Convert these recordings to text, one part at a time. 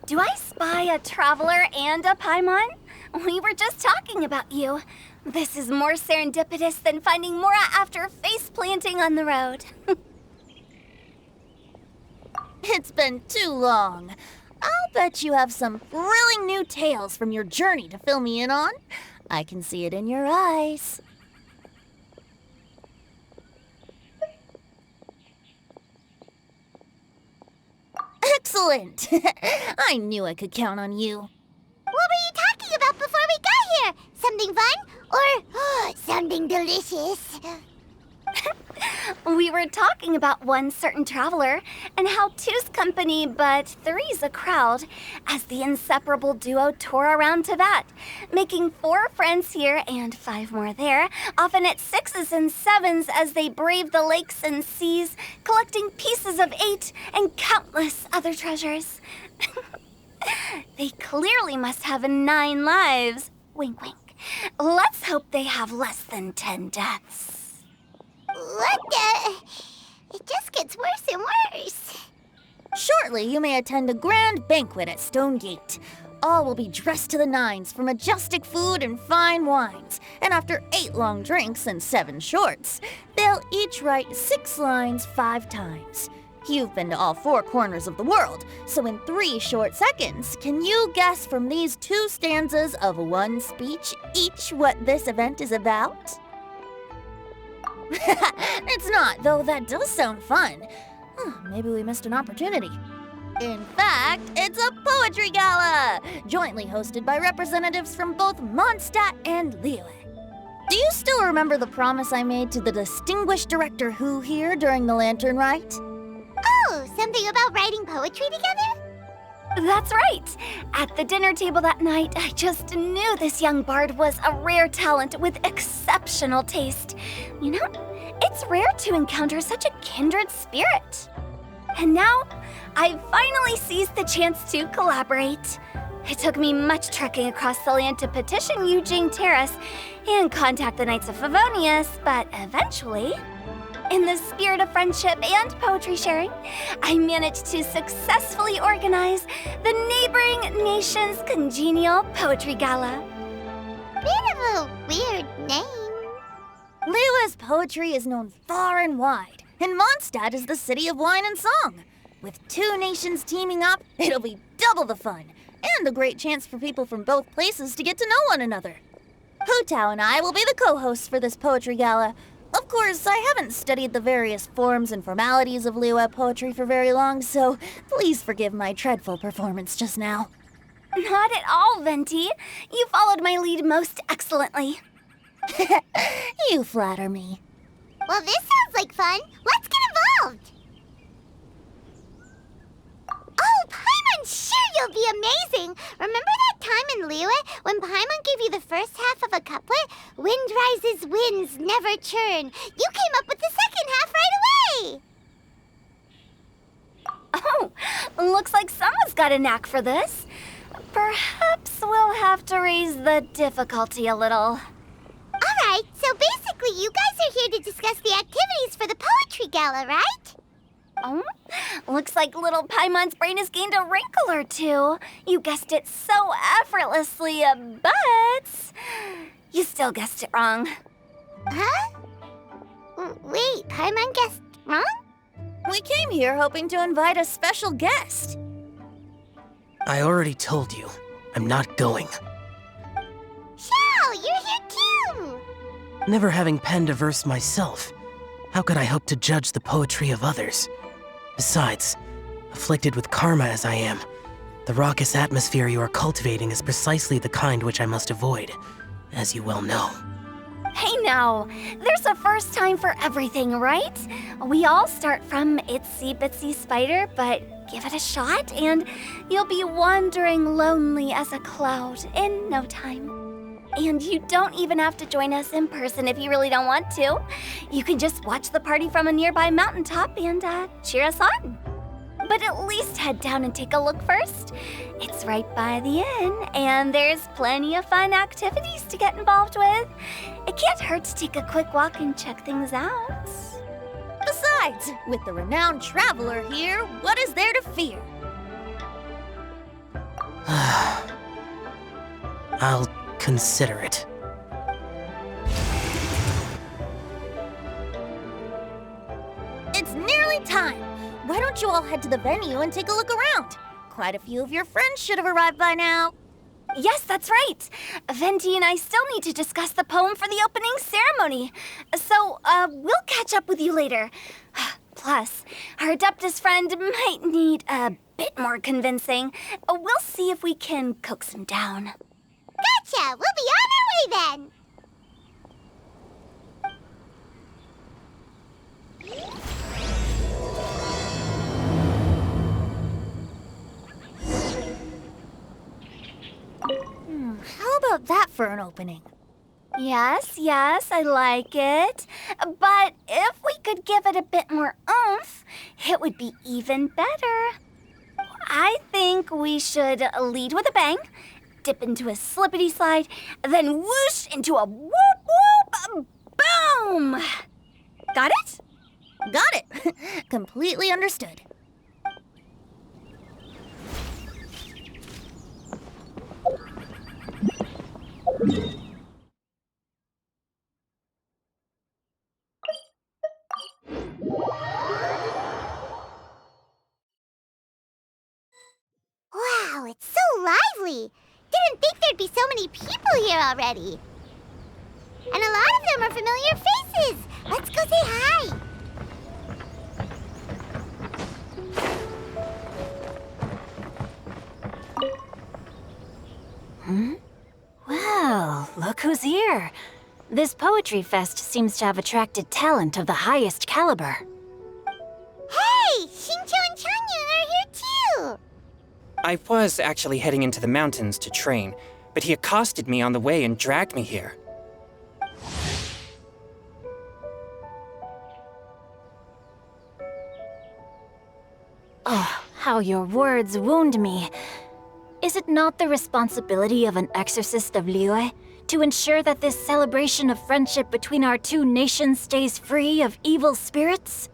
Do I spy a traveler and a Paimon? We were just talking about you. This is more serendipitous than finding Mora after face planting on the road. It's been too long. I'll bet you have some thrilling new tales from your journey to fill me in on. I can see it in your eyes. Excellent! I knew I could count on you. What were you talking about before we got here? Something fun? Or something delicious? We were talking about one certain traveler and how two's company but three's a crowd as the inseparable duo tore around Tibet, making 4 friends here and 5 more there, often at 6s and 7s as they braved the lakes and seas, collecting pieces of 8 and countless other treasures. They clearly must have 9 lives. Wink, wink. Let's hope they have less than 10 deaths. What the? It just gets worse and worse. Shortly, you may attend a grand banquet at Stonegate. All will be dressed to the nines for majestic food and fine wines. And after 8 long drinks and 7 shorts, they'll each write 6 lines 5 times. You've been to all 4 corners of the world, so in 3 short seconds, can you guess from these 2 stanzas of 1 speech each what this event is about? It's not, though that does sound fun. Maybe we missed an opportunity. In fact, it's a poetry gala, jointly hosted by representatives from both Mondstadt and Liyue. Do you still remember the promise I made to the distinguished director Hu here during the lantern rite? Oh, something about writing poetry together? That's right. At the dinner table that night, I just knew this young bard was a rare talent with exceptional taste. You know, it's rare to encounter such a kindred spirit. And now, I've finally seized the chance to collaborate. It took me much trekking across the land to petition Yujing Terrace and contact the Knights of Favonius, but eventually, in the spirit of friendship and poetry sharing, I managed to successfully organize the neighboring nation's congenial poetry gala. Bit of a weird name. Liyue's poetry is known far and wide, and Mondstadt is the city of wine and song. With 2 nations teaming up, it'll be double the fun, and a great chance for people from both places to get to know one another. Hu Tao and I will be the co-hosts for this poetry gala. Of course, I haven't studied the various forms and formalities of Liyue poetry for very long, so please forgive my dreadful performance just now. Not at all, Venti. You followed my lead most excellently. You flatter me. Well, this sounds like fun. Let's get involved. Oh, Paimon, sure you'll be amazing. Remember that time in Liyue when Paimon gave you the first half of a couplet? Wind rises, winds never churn. You came up with the second half right away. Oh, looks like someone's got a knack for this. Perhaps we'll have to raise the difficulty a little. All right, so basically you guys are here to discuss the activities for the poetry gala, right? Oh, looks like little Paimon's brain has gained a wrinkle or 2. You guessed it so effortlessly, but you still guessed it wrong. Huh? Wait, Paimon guessed wrong? We came here hoping to invite a special guest. I already told you, I'm not going. Xiao, you're here too! Never having penned a verse myself, how could I hope to judge the poetry of others? Besides, afflicted with karma as I am, the raucous atmosphere you are cultivating is precisely the kind which I must avoid, as you well know. Hey now, there's a first time for everything, right? We all start from itsy bitsy spider, but give it a shot and you'll be wandering lonely as a cloud in no time. And you don't even have to join us in person if you really don't want to. You can just watch the party from a nearby mountaintop and cheer us on. But at least head down and take a look first. It's right by the inn, and there's plenty of fun activities to get involved with. It can't hurt to take a quick walk and check things out. Besides, with the renowned traveler here, what is there to fear? I'll consider it. It's nearly time. Why don't you all head to the venue and take a look around? Quite a few of your friends should have arrived by now. Yes, that's right. Venti and I still need to discuss the poem for the opening ceremony. So, we'll catch up with you later. Plus, our Adeptus friend might need a bit more convincing. We'll see if we can coax him down. Gotcha! We'll be on our way then! How about that for an opening? Yes, I like it. But if we could give it a bit more oomph, it would be even better. I think we should lead with a bang, dip into a slippity slide, then whoosh into a whoop whoop boom! Got it? Got it. Completely understood. Wow, it's so lively! Didn't think there'd be so many people here already. And a lot of them are familiar faces. Let's go say hi. Well, look who's here. This poetry fest seems to have attracted talent of the highest caliber. Hey, Shincho and Changyun are here too. I was actually heading into the mountains to train, but he accosted me on the way and dragged me here. Oh, how your words wound me. Is it not the responsibility of an exorcist of Liyue to ensure that this celebration of friendship between our two nations stays free of evil spirits?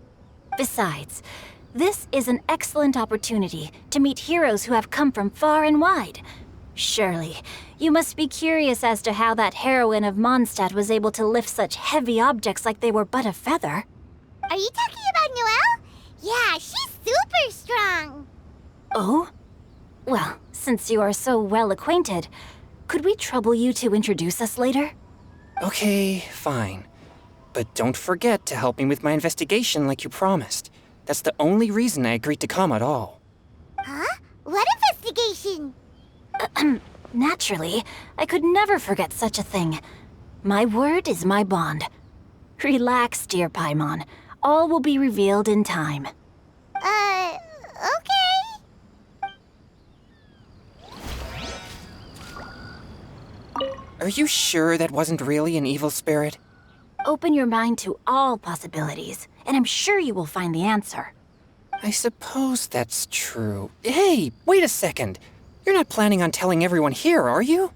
Besides, this is an excellent opportunity to meet heroes who have come from far and wide. Surely, you must be curious as to how that heroine of Mondstadt was able to lift such heavy objects like they were but a feather. Are you talking about Noelle? Yeah, she's super strong. Oh? Well, since you are so well acquainted, could we trouble you to introduce us later? Okay, fine. But don't forget to help me with my investigation like you promised. That's the only reason I agreed to come at all. Huh? What investigation? Naturally, I could never forget such a thing. My word is my bond. Relax, dear Paimon. All will be revealed in time. Okay. Are you sure that wasn't really an evil spirit? Open your mind to all possibilities, and I'm sure you will find the answer. I suppose that's true. Hey, wait a second. You're not planning on telling everyone here, are you?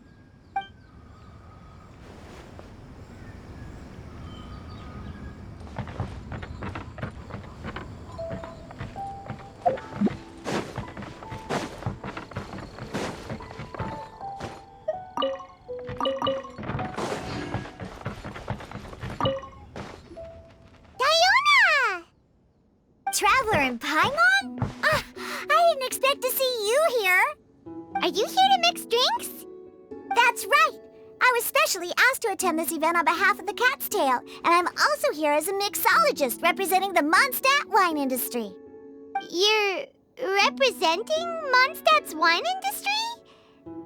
Diona! Traveler and Paimon? I didn't expect to see you here. Are you here to mix drinks? That's right. I was specially asked to attend this event on behalf of the Cat's Tail, and I'm also here as a mixologist representing the Mondstadt wine industry. You're representing Mondstadt's wine industry?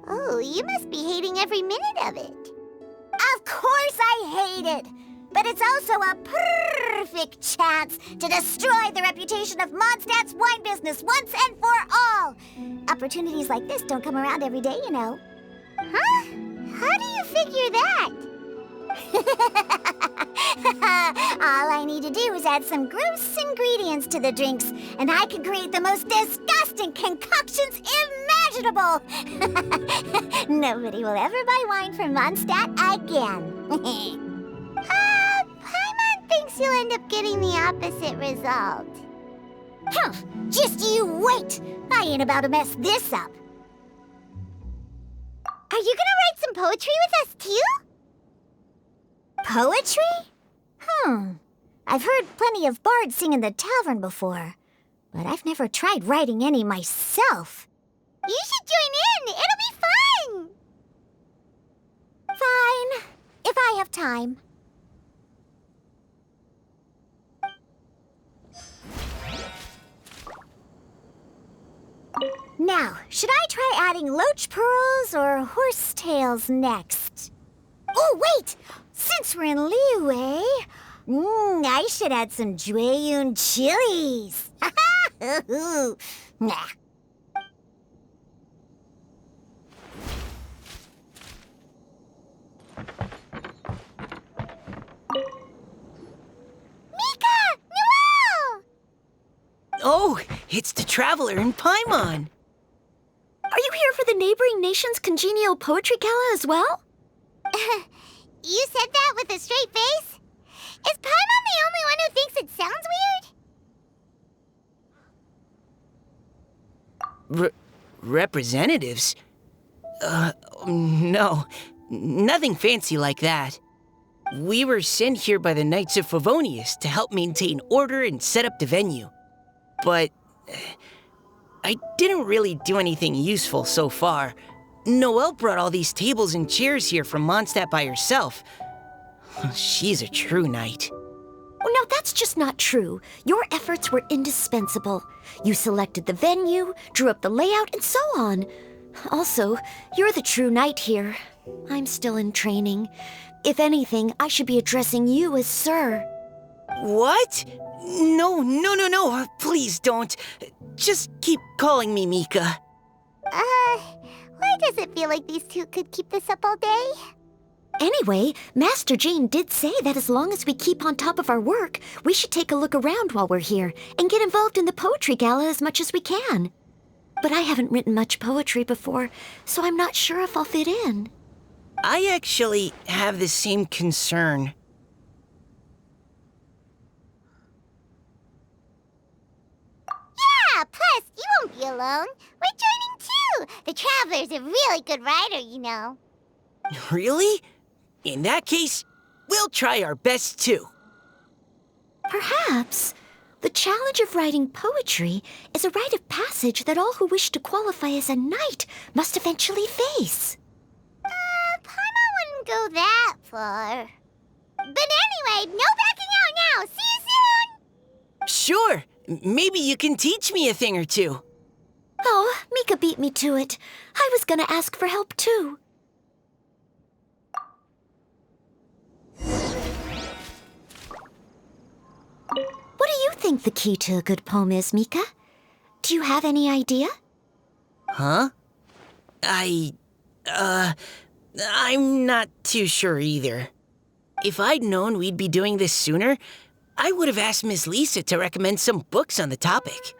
Oh, you must be hating every minute of it. Of course I hate it! But it's also a perfect chance to destroy the reputation of Mondstadt's wine business once and for all. Opportunities like this don't come around every day, you know. Huh? How do you figure that? All I need to do is add some gross ingredients to the drinks, and I can create the most disgusting concoctions imaginable. Nobody will ever buy wine from Mondstadt again. Paimon thinks you'll end up getting the opposite result. Just you wait! I ain't about to mess this up. Are you gonna write some poetry with us too? Poetry? I've heard plenty of bards sing in the tavern before, but I've never tried writing any myself. You should join in. It'll be fun. Fine, if I have time. Now, should I try adding loach pearls or horse tails next? Oh, wait! Since we're in Liyue, I should add some Jueyun chilies. Nah. Mika! Noelle! Oh, it's the Traveler in Paimon. Are you here for the neighboring nation's congenial poetry gala as well? You said that with a straight face? Is Paimon the only one who thinks it sounds weird? Representatives? No. Nothing fancy like that. We were sent here by the Knights of Favonius to help maintain order and set up the venue. But I didn't really do anything useful so far. Noelle brought all these tables and chairs here from Mondstadt by herself. She's a true knight. Well, now that's just not true. Your efforts were indispensable. You selected the venue, drew up the layout, and so on. Also, you're the true knight here. I'm still in training. If anything, I should be addressing you as Sir. What? No. Please don't. Just keep calling me Mika. Why does it feel like these two could keep this up all day? Anyway, Master Jane did say that as long as we keep on top of our work, we should take a look around while we're here and get involved in the poetry gala as much as we can. But I haven't written much poetry before, so I'm not sure if I'll fit in. I actually have the same concern. Yeah, plus, you won't be alone. We're joining too. The Traveler's a really good writer, you know. Really? In that case, we'll try our best too. Perhaps. The challenge of writing poetry is a rite of passage that all who wish to qualify as a knight must eventually face. Paimon wouldn't go that far. But anyway, no backing out now. See you soon! Sure. Maybe you can teach me a thing or two. Oh, Mika beat me to it. I was gonna ask for help too. What do you think the key to a good poem is, Mika? Do you have any idea? Huh? I'm not too sure either. If I'd known we'd be doing this sooner, I would have asked Miss Lisa to recommend some books on the topic.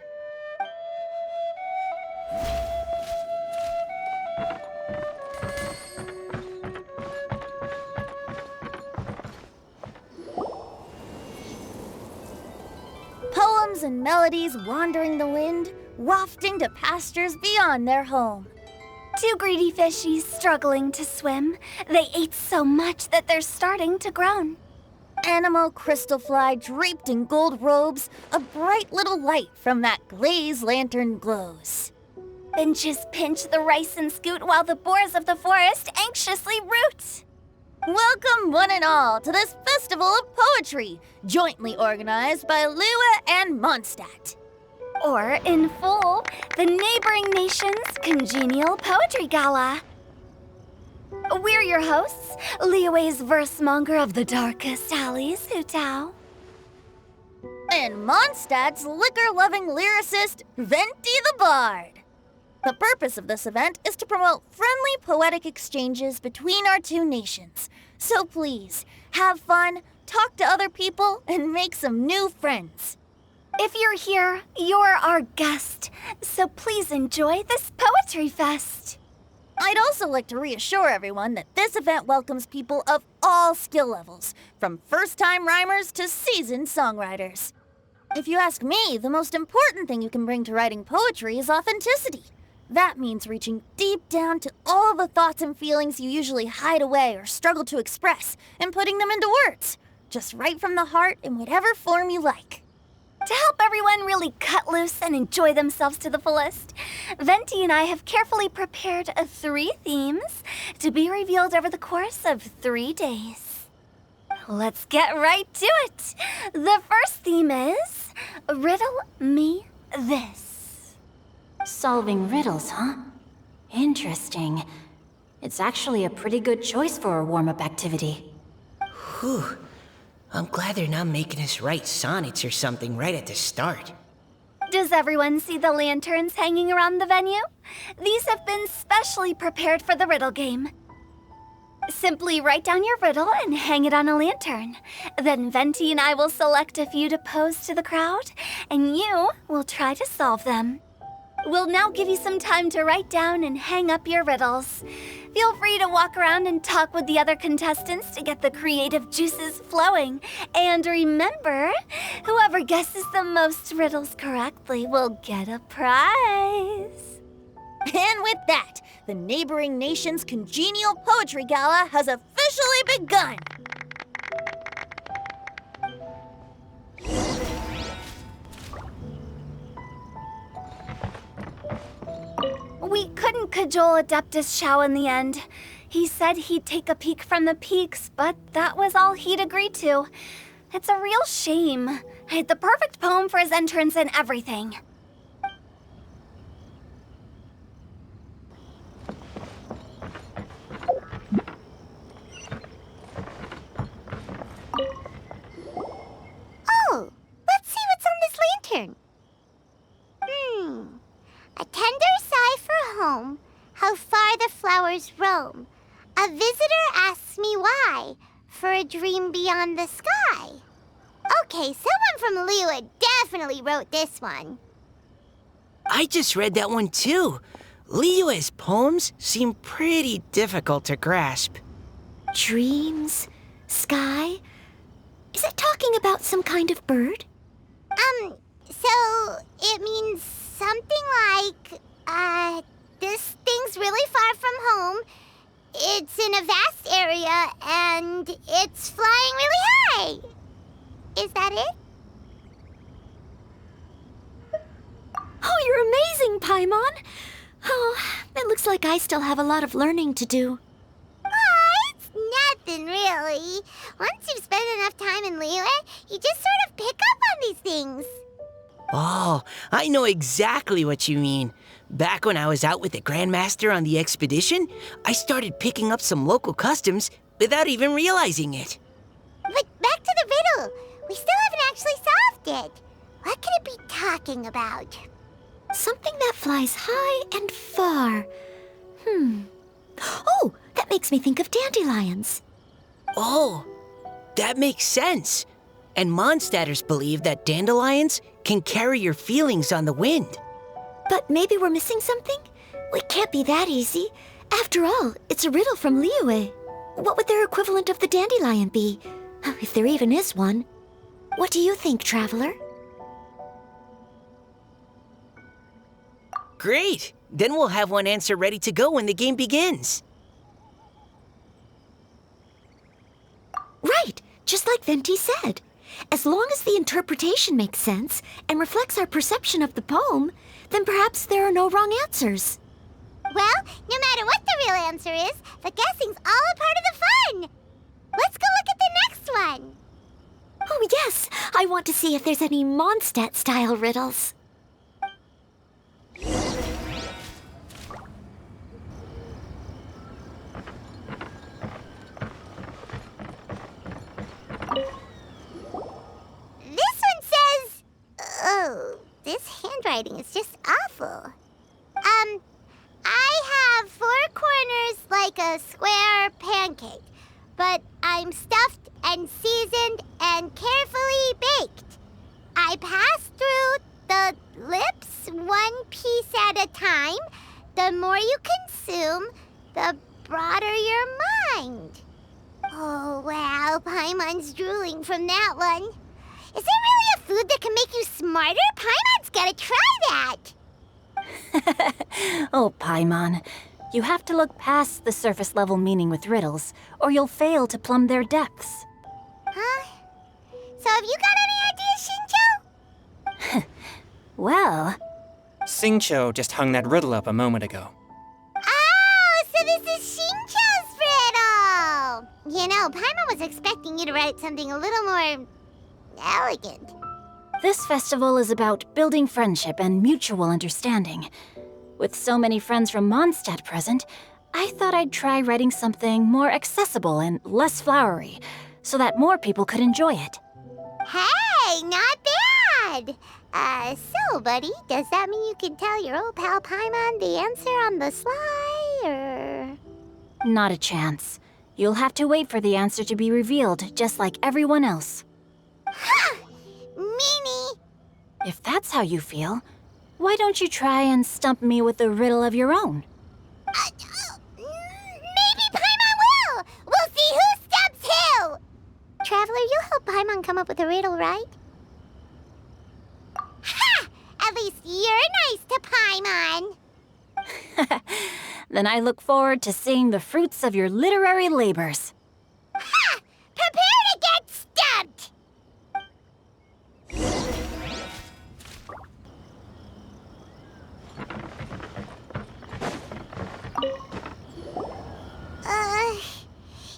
Poems and melodies wandering the wind, wafting to pastures beyond their home. Two greedy fishies struggling to swim. They ate so much that they're starting to groan. Animal crystal fly draped in gold robes, a bright little light from that glazed lantern glows. Benches pinch the rice and scoot while the boars of the forest anxiously root. Welcome, one and all, to this festival of poetry, jointly organized by Liyue and Mondstadt. Or, in full, the neighboring nation's congenial poetry gala. We're your hosts, Liyue's versemonger of the darkest alleys, Hu Tao. And Mondstadt's liquor-loving lyricist, Venti the Bard. The purpose of this event is to promote friendly poetic exchanges between our two nations. So please, have fun, talk to other people, and make some new friends. If you're here, you're our guest, so please enjoy this poetry fest. I'd also like to reassure everyone that this event welcomes people of all skill levels, from first-time rhymers to seasoned songwriters. If you ask me, the most important thing you can bring to writing poetry is authenticity. That means reaching deep down to all the thoughts and feelings you usually hide away or struggle to express and putting them into words, just right from the heart in whatever form you like. To help everyone really cut loose and enjoy themselves to the fullest, Venti and I have carefully prepared 3 themes to be revealed over the course of 3 days. Let's get right to it. The first theme is Riddle Me This. Solving riddles, huh? Interesting. It's actually a pretty good choice for a warm-up activity. Whew. I'm glad they're not making us write sonnets or something right at the start. Does everyone see the lanterns hanging around the venue? These have been specially prepared for the riddle game. Simply write down your riddle and hang it on a lantern. Then Venti and I will select a few to pose to the crowd, and you will try to solve them. We'll now give you some time to write down and hang up your riddles. Feel free to walk around and talk with the other contestants to get the creative juices flowing. And remember, whoever guesses the most riddles correctly will get a prize. And with that, the neighboring nation's congenial poetry gala has officially begun. We couldn't cajole Adeptus Shao in the end. He said he'd take a peek from the peaks, but that was all he'd agreed to. It's a real shame. I had the perfect poem for his entrance and everything. Oh, let's see what's on this lantern. A tender sigh for home, how far the flowers roam. A visitor asks me why, for a dream beyond the sky. Okay, someone from Liyue definitely wrote this one. I just read that one too. Liyue's poems seem pretty difficult to grasp. Dreams? Sky? Is it talking about some kind of bird? So it means something like, this thing's really far from home. It's in a vast area, and it's flying really high. Is that it? Oh, you're amazing, Paimon! Oh, it looks like I still have a lot of learning to do. It's nothing really. Once you've spent enough time in Liyue, you just sort of pick up on these things. Oh, I know exactly what you mean. Back when I was out with the Grandmaster on the expedition, I started picking up some local customs without even realizing it. But back to the riddle. We still haven't actually solved it. What could it be talking about? Something that flies high and far. Oh, that makes me think of dandelions. Oh, that makes sense. And Mondstadters believe that dandelions can carry your feelings on the wind. But maybe we're missing something? It can't be that easy. After all, it's a riddle from Liyue. What would their equivalent of the dandelion be? If there even is one. What do you think, Traveler? Great! Then we'll have one answer ready to go when the game begins. Right, just like Venti said. As long as the interpretation makes sense and reflects our perception of the poem, then perhaps there are no wrong answers. Well, no matter what the real answer is, the guessing's all a part of the fun. Let's go look at the next one. Oh yes, I want to see if there's any Mondstadt-style riddles. This one says... Oh, this handwriting is just awful. I have 4 corners like a square pancake, but I'm stuffed and seasoned and carefully baked. I pass through the lips 1 piece at a time. The more you consume, the broader your mind. Oh, wow, Paimon's drooling from that one. Is there really a food that can make you smarter? Paimon's gotta try that. Oh, Paimon. You have to look past the surface level meaning with riddles, or you'll fail to plumb their depths. Huh? So have you got any ideas, Shincho? Well, Xingqiu just hung that riddle up a moment ago. Oh, so this is Shincho's riddle! You know, Paimon was expecting you to write something a little more elegant. this festival is about building friendship and mutual understanding. With so many friends from Mondstadt present, I thought I'd try writing something more accessible and less flowery, so that more people could enjoy it. Hey, not bad! So, buddy, does that mean you can tell your old pal Paimon the answer on the sly, or...? Not a chance. You'll have to wait for the answer to be revealed, just like everyone else. Ha! Meanie! If that's how you feel, why don't you try and stump me with a riddle of your own? Maybe Paimon will! We'll see who stumps who! Traveler, you'll help Paimon come up with a riddle, right? Ha! At least you're nice to Paimon! Then I look forward to seeing the fruits of your literary labors. Ha! Prepare to get stumped!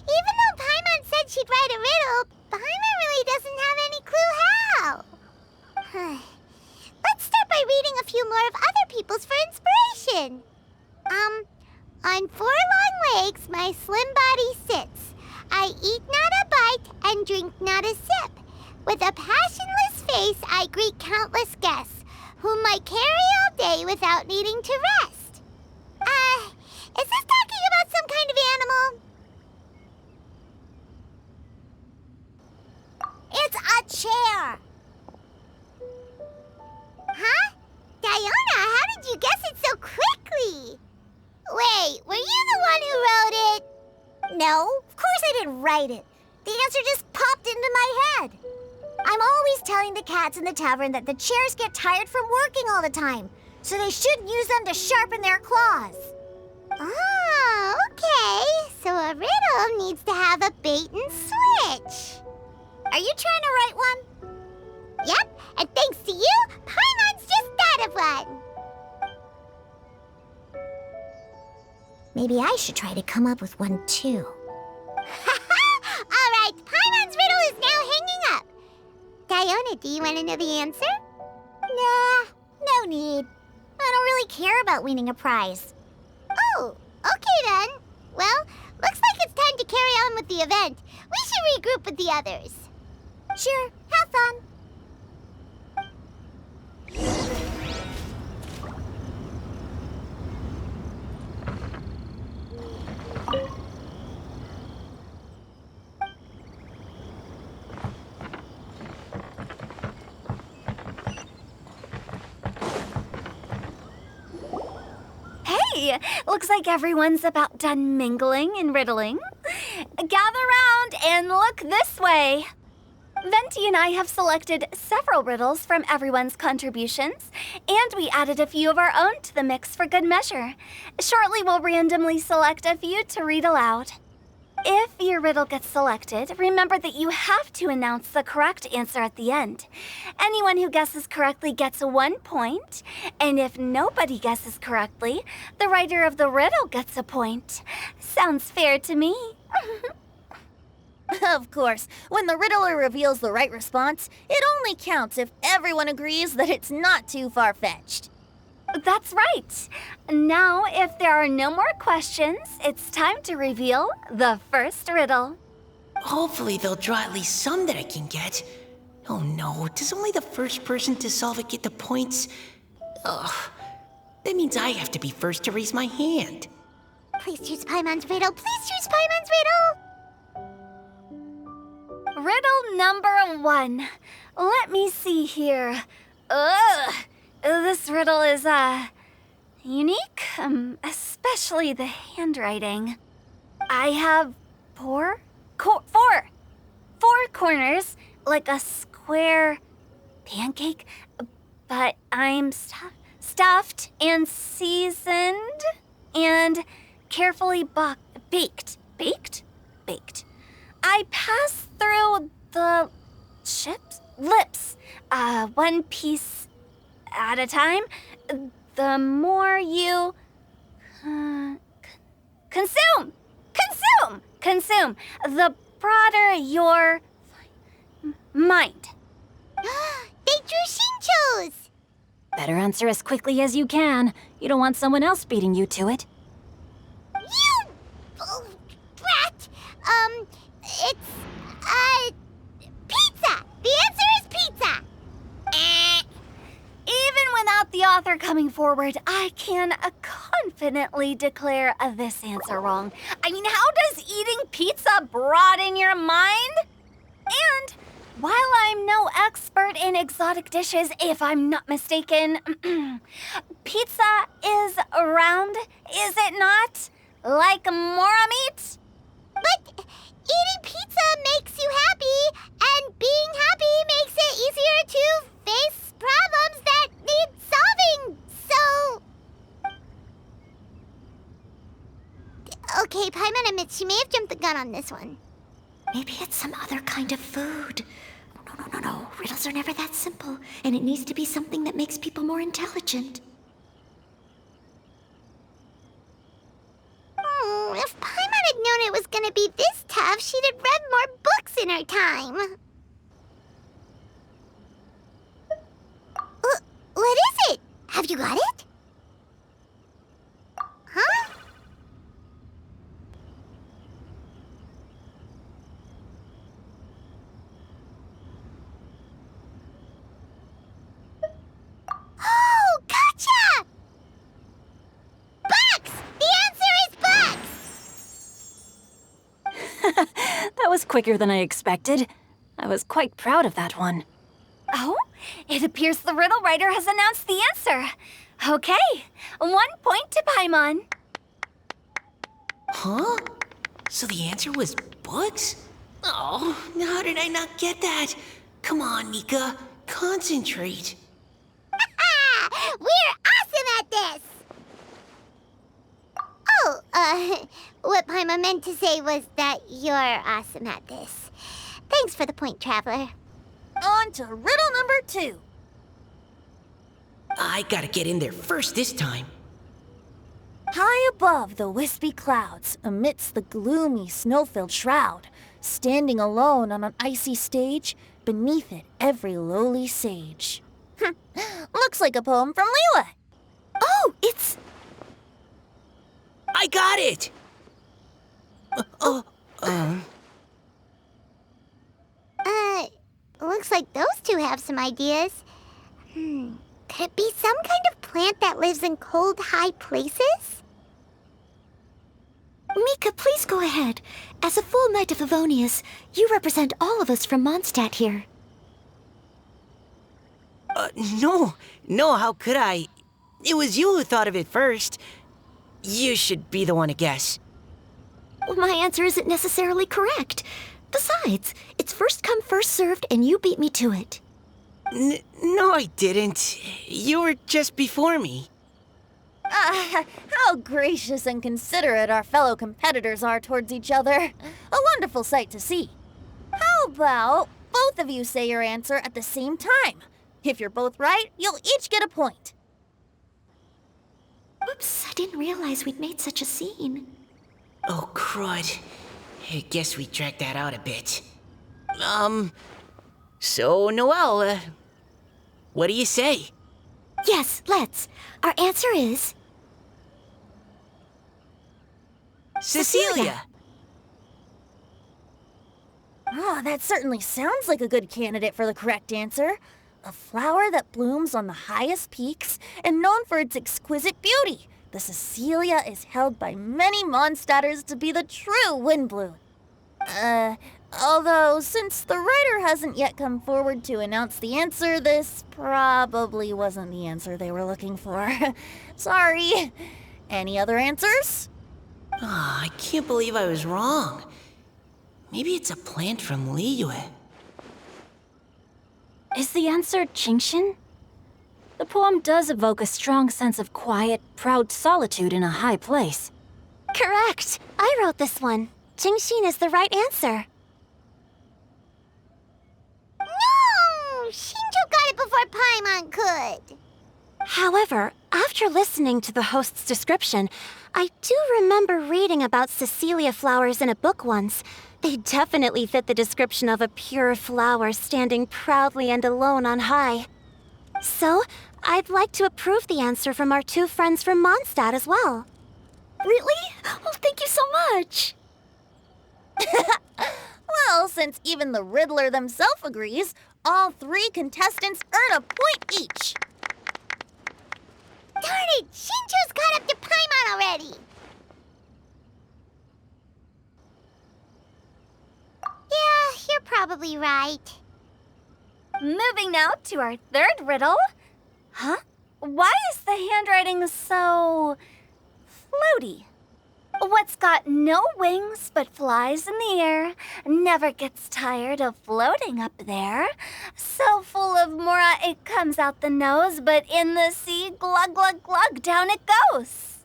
Even though Paimon said she'd write a riddle, Paimon really doesn't have any clue how. Let's start by reading a few more of other people's for inspiration. On 4 long legs my slim body sits. I eat not a bite and drink not a sip. With a passionless face I greet countless guests, whom I carry all day without needing to rest. Is this talking about some kind of animal? It's a chair. Huh? Diona, how did you guess it so quickly? Wait, were you the one who wrote it? No, of course I didn't write it. The answer just popped into my head. I'm always telling the cats in the tavern that the chairs get tired from working all the time, so they shouldn't use them to sharpen their claws. Oh, okay. So a riddle needs to have a bait and switch. Are you trying to write one? Yep, and thanks to you, Paimon's just thought of one. Maybe I should try to come up with one too. All right, Paimon's riddle is now hanging up. Diona, do you want to know the answer? Nah, no need. I don't really care about winning a prize. Oh, okay then. Well, looks like it's time to carry on with the event. We should regroup with the others. Sure, have fun. Hey, looks like everyone's about done mingling and riddling. Gather round and look this way. Venti and I have selected several riddles from everyone's contributions, and we added a few of our own to the mix for good measure. Shortly, we'll randomly select a few to read aloud. If your riddle gets selected, remember that you have to announce the correct answer at the end. Anyone who guesses correctly gets 1 point, and if nobody guesses correctly, the writer of the riddle gets a point. Sounds fair to me. Of course, when the riddler reveals the right response, it only counts if everyone agrees that it's not too far-fetched. That's right. Now, if there are no more questions, it's time to reveal the first riddle. Hopefully they'll draw at least some that I can get. Oh no, does only the first person to solve it get the points? Ugh, that means I have to be first to raise my hand. Please choose Paimon's riddle. Please choose Paimon's riddle. Riddle number 1. Let me see here. Ugh. This riddle is, unique, especially the handwriting. I have four corners, like a square pancake, but I'm stuffed and seasoned and carefully baked. Baked? Baked. I pass through the lips, one piece at a time. The more you consume, the broader your mind. They drew Shinchos! Better answer as quickly as you can. You don't want someone else beating you to it. You brat! It's, pizza! The answer is pizza! Even without the author coming forward, I can confidently declare this answer wrong. I mean, how does eating pizza broaden your mind? And while I'm no expert in exotic dishes, if I'm not mistaken, pizza is round, is it not? Like mora meat? But eating pizza makes you happy, and being happy makes it easier to face problems that need solving, so... Okay, Paimon admits she may have jumped the gun on this one. Maybe it's some other kind of food. No. Riddles are never that simple, and it needs to be something that makes people more intelligent. If Paimon had known it was gonna be this tough, she'd have read more books in her time. What is it? Have you got it? Huh? Oh, gotcha! Bucks! The answer is bucks! That was quicker than I expected. I was quite proud of that one. Oh, it appears the riddle writer has announced the answer. Okay, 1 point to Paimon. Huh? So the answer was bugs? Oh, how did I not get that? Come on, Nika. Concentrate. We're awesome at this! Oh, what Paimon meant to say was that you're awesome at this. Thanks for the point, Traveler. On to riddle number 2. I gotta get in there first this time. High above the wispy clouds, amidst the gloomy snow-filled shroud, standing alone on an icy stage, beneath it every lowly sage. Looks like a poem from Liyue. Oh, it's... I got it! Looks like those two have some ideas. Could it be some kind of plant that lives in cold, high places? Mika, please go ahead. As a full Knight of Favonius, you represent all of us from Mondstadt here. No, how could I? It was you who thought of it first. You should be the one to guess. My answer isn't necessarily correct. Besides, it's first come, first served, and you beat me to it. No, I didn't. You were just before me. How gracious and considerate our fellow competitors are towards each other. A wonderful sight to see. How about both of you say your answer at the same time? If you're both right, you'll each get a point. Oops, I didn't realize we'd made such a scene. Oh, crud. I guess we dragged that out a bit. So, Noelle, what do you say? Yes, let's. Our answer is... Cecilia! Oh, that certainly sounds like a good candidate for the correct answer. A flower that blooms on the highest peaks and known for its exquisite beauty. The Cecilia is held by many Mondstadters to be the true windbloom. Although, since the writer hasn't yet come forward to announce the answer, this probably wasn't the answer they were looking for. Sorry. Any other answers? I can't believe I was wrong. Maybe it's a plant from Liyue. Is the answer Genshin? The poem does evoke a strong sense of quiet, proud solitude in a high place. Correct. I wrote this one. Genshin is the right answer. No! Shinjo got it before Paimon could. However, after listening to the host's description, I do remember reading about Cecilia flowers in a book once. They definitely fit the description of a pure flower standing proudly and alone on high. So, I'd like to approve the answer from our two friends from Mondstadt as well. Really? Oh, thank you so much. Well, since even the Riddler themselves agrees, all three contestants earn a point each. Darn it! Shinjo's caught up to Paimon already! Yeah, you're probably right. Moving now to our third riddle. Huh? Why is the handwriting so floaty? What's got no wings but flies in the air, never gets tired of floating up there. So full of mora it comes out the nose, but in the sea, glug, glug, glug, down it goes.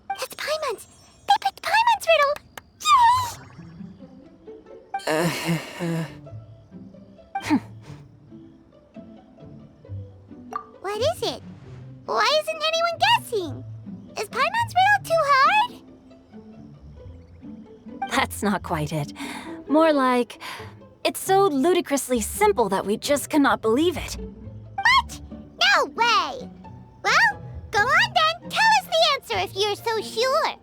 That's Paimon's! They picked Paimon's riddle! Yay! What is it? Why isn't anyone guessing? Is Paimon's riddle too hard? That's not quite it. More like, it's so ludicrously simple that we just cannot believe it. What? No way! Well, go on then. Tell us the answer if you're so sure.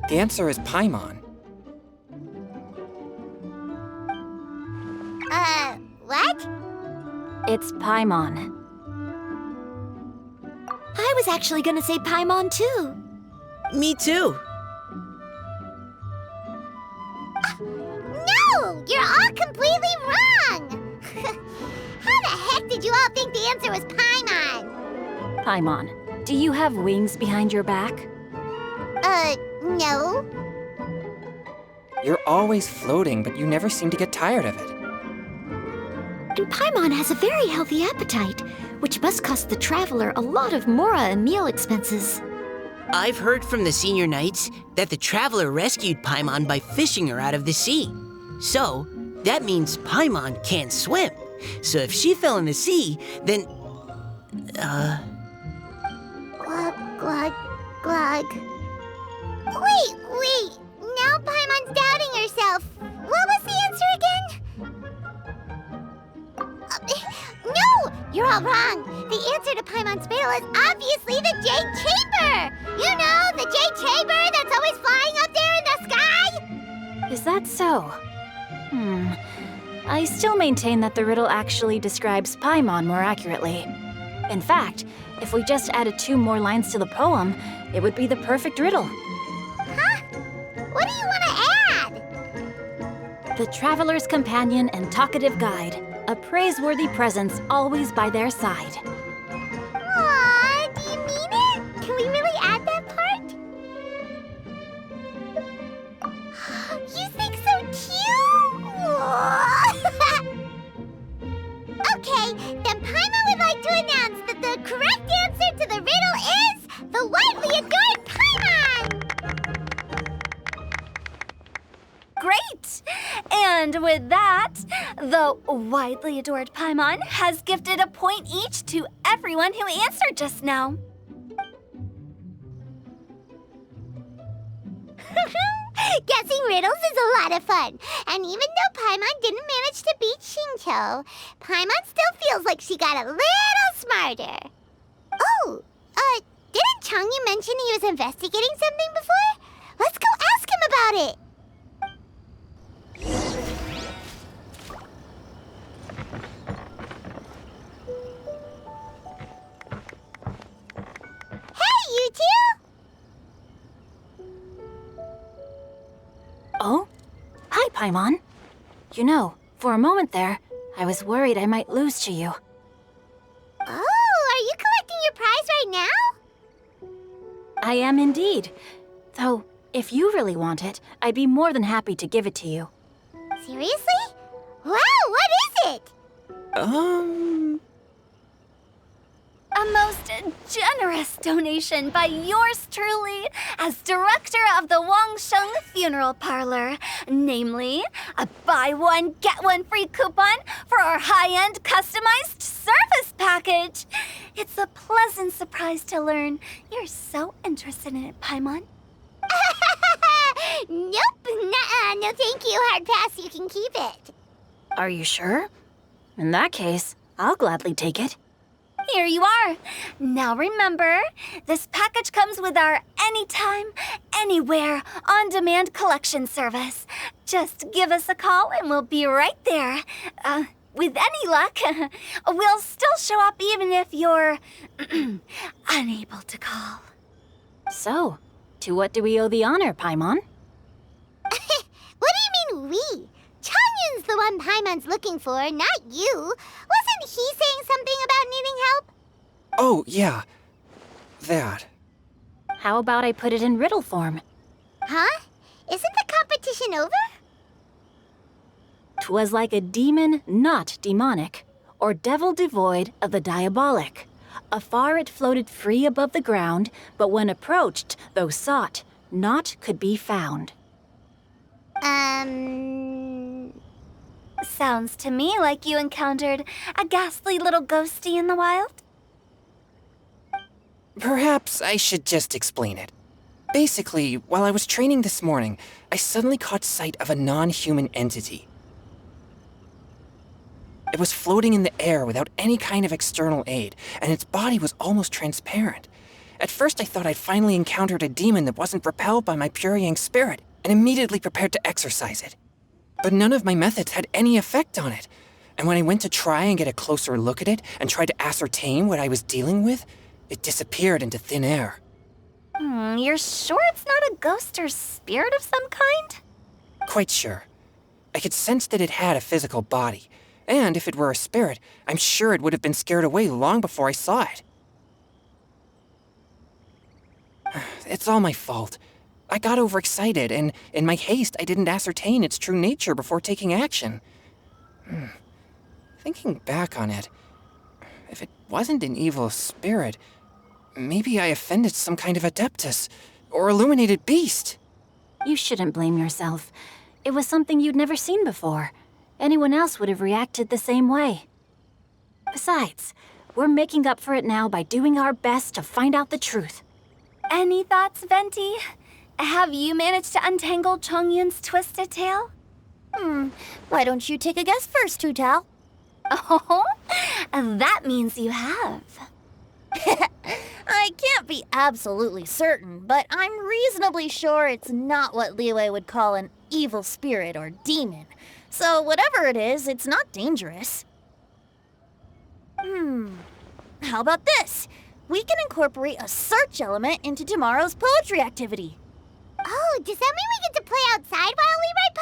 The answer is Paimon. What? It's Paimon. I was actually gonna say Paimon too. Me too. No! You're all completely wrong! How the heck did you all think the answer was Paimon? Paimon, do you have wings behind your back? No. You're always floating, but you never seem to get tired of it. And Paimon has a very healthy appetite, which must cost the traveler a lot of mora and meal expenses. I've heard from the senior knights that the traveler rescued Paimon by fishing her out of the sea. So, that means Paimon can't swim. So if she fell in the sea, then... Glug, glug, glug. Wait. Now Paimon's doubting herself. What was the answer again? No! You're all wrong. The answer to Paimon's riddle is obviously the Jade Chamber! You know, the Jade Chamber that's always flying up there in the sky? Is that so? I still maintain that the riddle actually describes Paimon more accurately. In fact, if we just added 2 more lines to the poem, it would be the perfect riddle. Huh? What do you want to add? The traveler's companion and talkative guide, a praiseworthy presence always by their side. Aw, do you mean it? Can we really add that part? You think so too? Okay, then Paimon would like to announce that the correct answer to the riddle is the widely adored Paimon! Great! And with that, the widely adored Paimon has gifted a point each to everyone who answered just now. Guessing riddles is a lot of fun. And even though Paimon didn't manage to beat Shinto, Paimon still feels like she got a little smarter. Oh, didn't Changyu mention he was investigating something before? Let's go ask him about it. Hey, you two! Oh? Hi, Paimon. You know, for a moment there, I was worried I might lose to you. Oh, are you collecting your prize right now? I am indeed. Though, if you really want it, I'd be more than happy to give it to you. Seriously? Wow, what is it? A most generous donation by yours truly as director of the Wangsheng Funeral Parlor. Namely, a buy one, get one free coupon for our high-end customized service package. It's a pleasant surprise to learn you're so interested in it, Paimon. Nope, nuh-uh, no thank you, hard pass, you can keep it. Are you sure? In that case, I'll gladly take it. Here you are. Now remember, this package comes with our anytime, anywhere, on-demand collection service. Just give us a call and we'll be right there. With any luck, we'll still show up even if you're unable to call. So, to what do we owe the honor, Paimon? What do you mean we? Changyun's the one Paimon's looking for, not you. Wasn't he saying something about needing help? Oh, yeah. That. How about I put it in riddle form? Huh? Isn't the competition over? 'Twas like a demon not demonic, or devil devoid of the diabolic. Afar it floated free above the ground, but when approached, though sought, naught could be found. Sounds to me like you encountered a ghastly little ghosty in the wild. Perhaps I should just explain it. Basically, while I was training this morning, I suddenly caught sight of a non-human entity. It was floating in the air without any kind of external aid, and its body was almost transparent. At first I thought I'd finally encountered a demon that wasn't repelled by my pure yang spirit, and immediately prepared to exorcise it. But none of my methods had any effect on it, and when I went to try and get a closer look at it and try to ascertain what I was dealing with, it disappeared into thin air. You're sure it's not a ghost or spirit of some kind? Quite sure. I could sense that it had a physical body, and if it were a spirit, I'm sure it would have been scared away long before I saw it. It's all my fault. I got overexcited, and in my haste, I didn't ascertain its true nature before taking action. Thinking back on it, if it wasn't an evil spirit, maybe I offended some kind of adeptus or illuminated beast. You shouldn't blame yourself. It was something you'd never seen before. Anyone else would have reacted the same way. Besides, we're making up for it now by doing our best to find out the truth. Any thoughts, Venti? Have you managed to untangle Chongyun's twisted tail? Why don't you take a guess first, Tutao? Oh, that means you have. I can't be absolutely certain, but I'm reasonably sure it's not what Liyue would call an evil spirit or demon. So whatever it is, it's not dangerous. How about this? We can incorporate a search element into tomorrow's poetry activity. Oh, does that mean we get to play outside while we write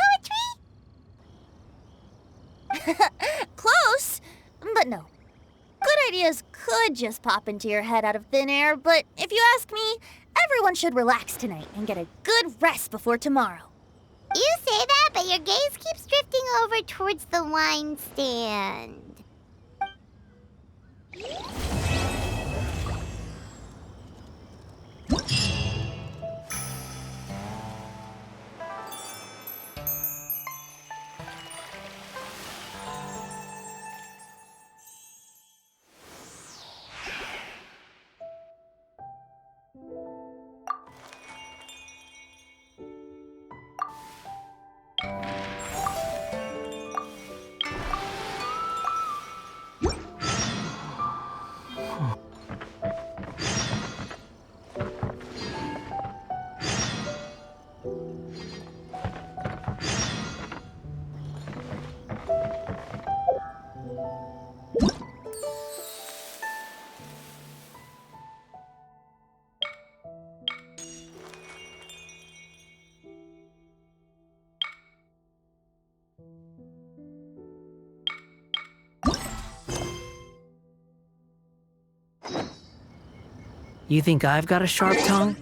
poetry? Close, but no. Good ideas could just pop into your head out of thin air, but if you ask me, everyone should relax tonight and get a good rest before tomorrow. You say that, but your gaze keeps drifting over towards the wine stand. You think I've got a sharp tongue?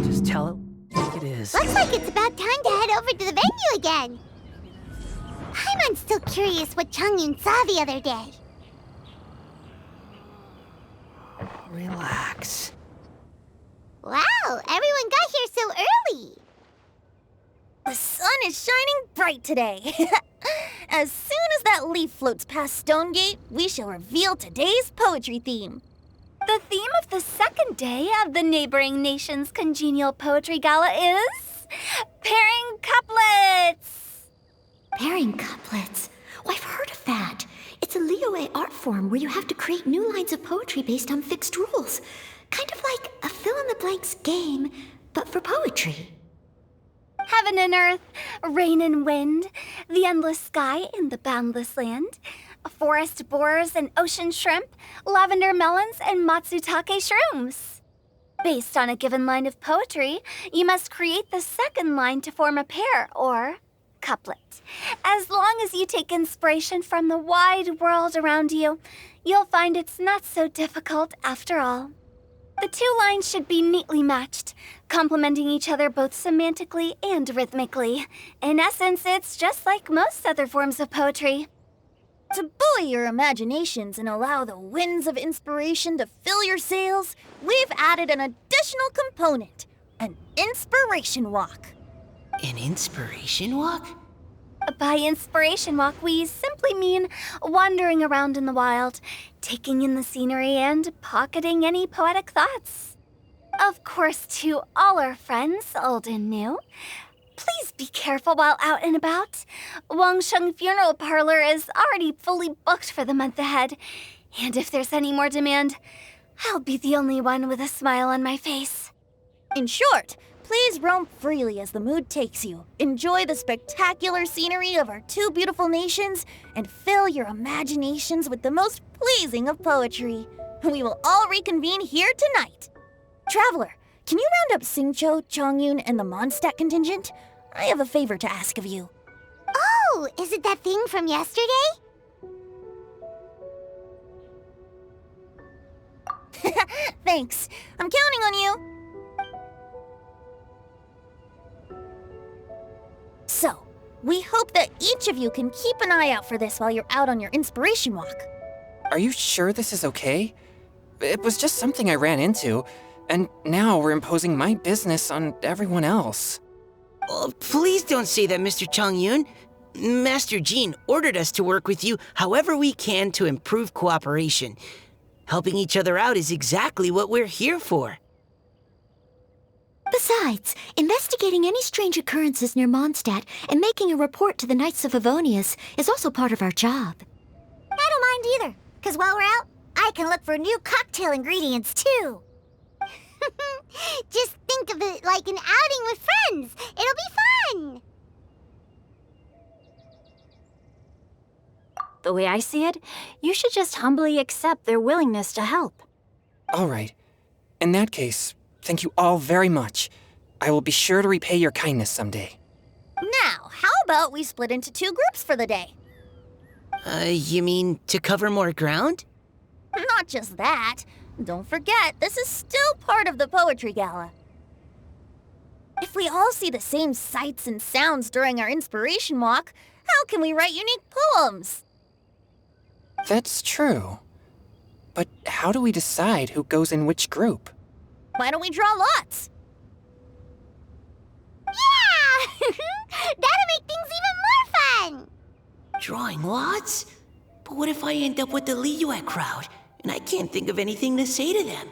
Just tell it like it is. Looks like it's about time to head over to the venue again. Paimon's still curious what Changyun saw the other day. Relax. Wow, everyone got here so early. The sun is shining bright today. As soon as that leaf floats past Stonegate, we shall reveal today's poetry theme. The theme of the second day of the neighboring nation's congenial poetry gala is pairing couplets. Pairing couplets. Oh, I've heard of that. It's a Liyue art form where you have to create new lines of poetry based on fixed rules. Kind of like a fill-in-the-blanks game, but for poetry. Heaven and earth, rain and wind, the endless sky and the boundless land, forest borers and ocean shrimp, lavender melons and matsutake shrooms. Based on a given line of poetry, you must create the second line to form a pair, or couplet. As long as you take inspiration from the wide world around you, you'll find it's not so difficult after all. The two lines should be neatly matched, complementing each other both semantically and rhythmically. In essence, it's just like most other forms of poetry. To buoy your imaginations and allow the winds of inspiration to fill your sails, we've added an additional component, an inspiration walk. An inspiration walk? By inspiration walk, we simply mean wandering around in the wild, taking in the scenery and pocketing any poetic thoughts. Of course, to all our friends, old and new, please be careful while out and about. Wangsheng Funeral Parlor is already fully booked for the month ahead, and if there's any more demand, I'll be the only one with a smile on my face. In short, please roam freely as the mood takes you. Enjoy the spectacular scenery of our two beautiful nations and fill your imaginations with the most pleasing of poetry. We will all reconvene here tonight. Traveler, can you round up Xingqiu, Changyun, and the Mondstadt contingent? I have a favor to ask of you. Oh, is it that thing from yesterday? Thanks. I'm counting on you. So, we hope that each of you can keep an eye out for this while you're out on your inspiration walk. Are you sure this is okay? It was just something I ran into, and now we're imposing my business on everyone else. Oh, please don't say that, Mr. Changyun. Master Jean ordered us to work with you however we can to improve cooperation. Helping each other out is exactly what we're here for. Besides, investigating any strange occurrences near Mondstadt and making a report to the Knights of Avonius is also part of our job. I don't mind either, because while we're out, I can look for new cocktail ingredients too. Just think of it like an outing with friends. It'll be fun. The way I see it, you should just humbly accept their willingness to help. All right. In that case, thank you all very much. I will be sure to repay your kindness someday. Now, how about we split into two groups for the day? You mean to cover more ground? Not just that. Don't forget, this is still part of the Poetry Gala. If we all see the same sights and sounds during our inspiration walk, how can we write unique poems? That's true. But how do we decide who goes in which group? Why don't we draw lots? Yeah! That'll make things even more fun. Drawing lots? But what if I end up with the Liyue crowd, and I can't think of anything to say to them?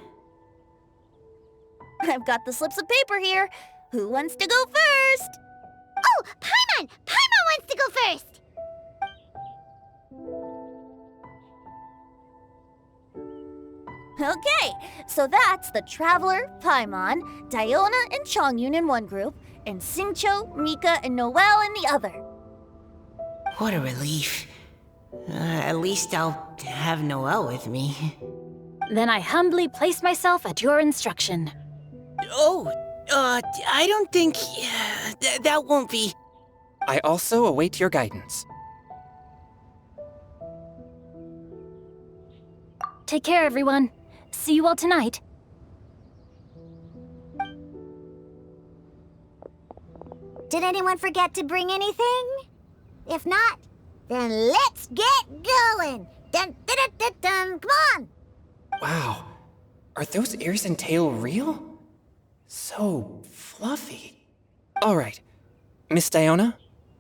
I've got the slips of paper here. Who wants to go first? Oh, Paimon! Paimon wants to go first. Okay, so that's the Traveler, Paimon, Diona, and Changyun in one group, and Xingqiu, Mika, and Noelle in the other. What a relief. At least I'll have Noelle with me. Then I humbly place myself at your instruction. Oh, I don't think... that won't be... I also await your guidance. Take care, everyone. See you all tonight. Did anyone forget to bring anything? If not, then let's get going! Dun dun dun dun dun! Come on! Wow. Are those ears and tail real? So fluffy. Alright. Miss Diona,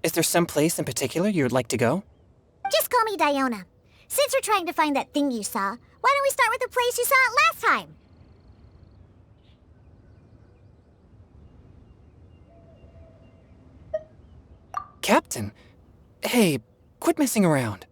is there some place in particular you would like to go? Just call me Diona. Since we're trying to find that thing you saw, why don't we start with the place you saw it last time? Captain? Hey, quit messing around.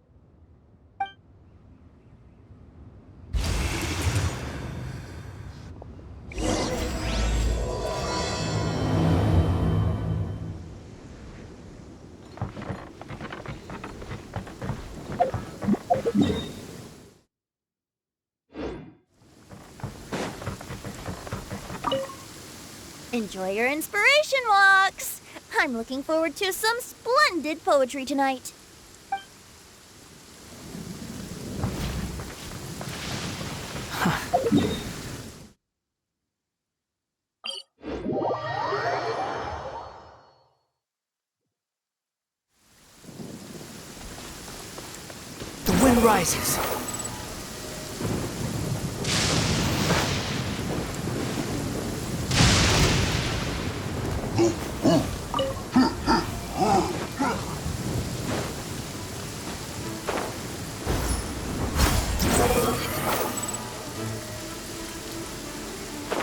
Enjoy your inspiration walks! I'm looking forward to some splendid poetry tonight. The wind rises.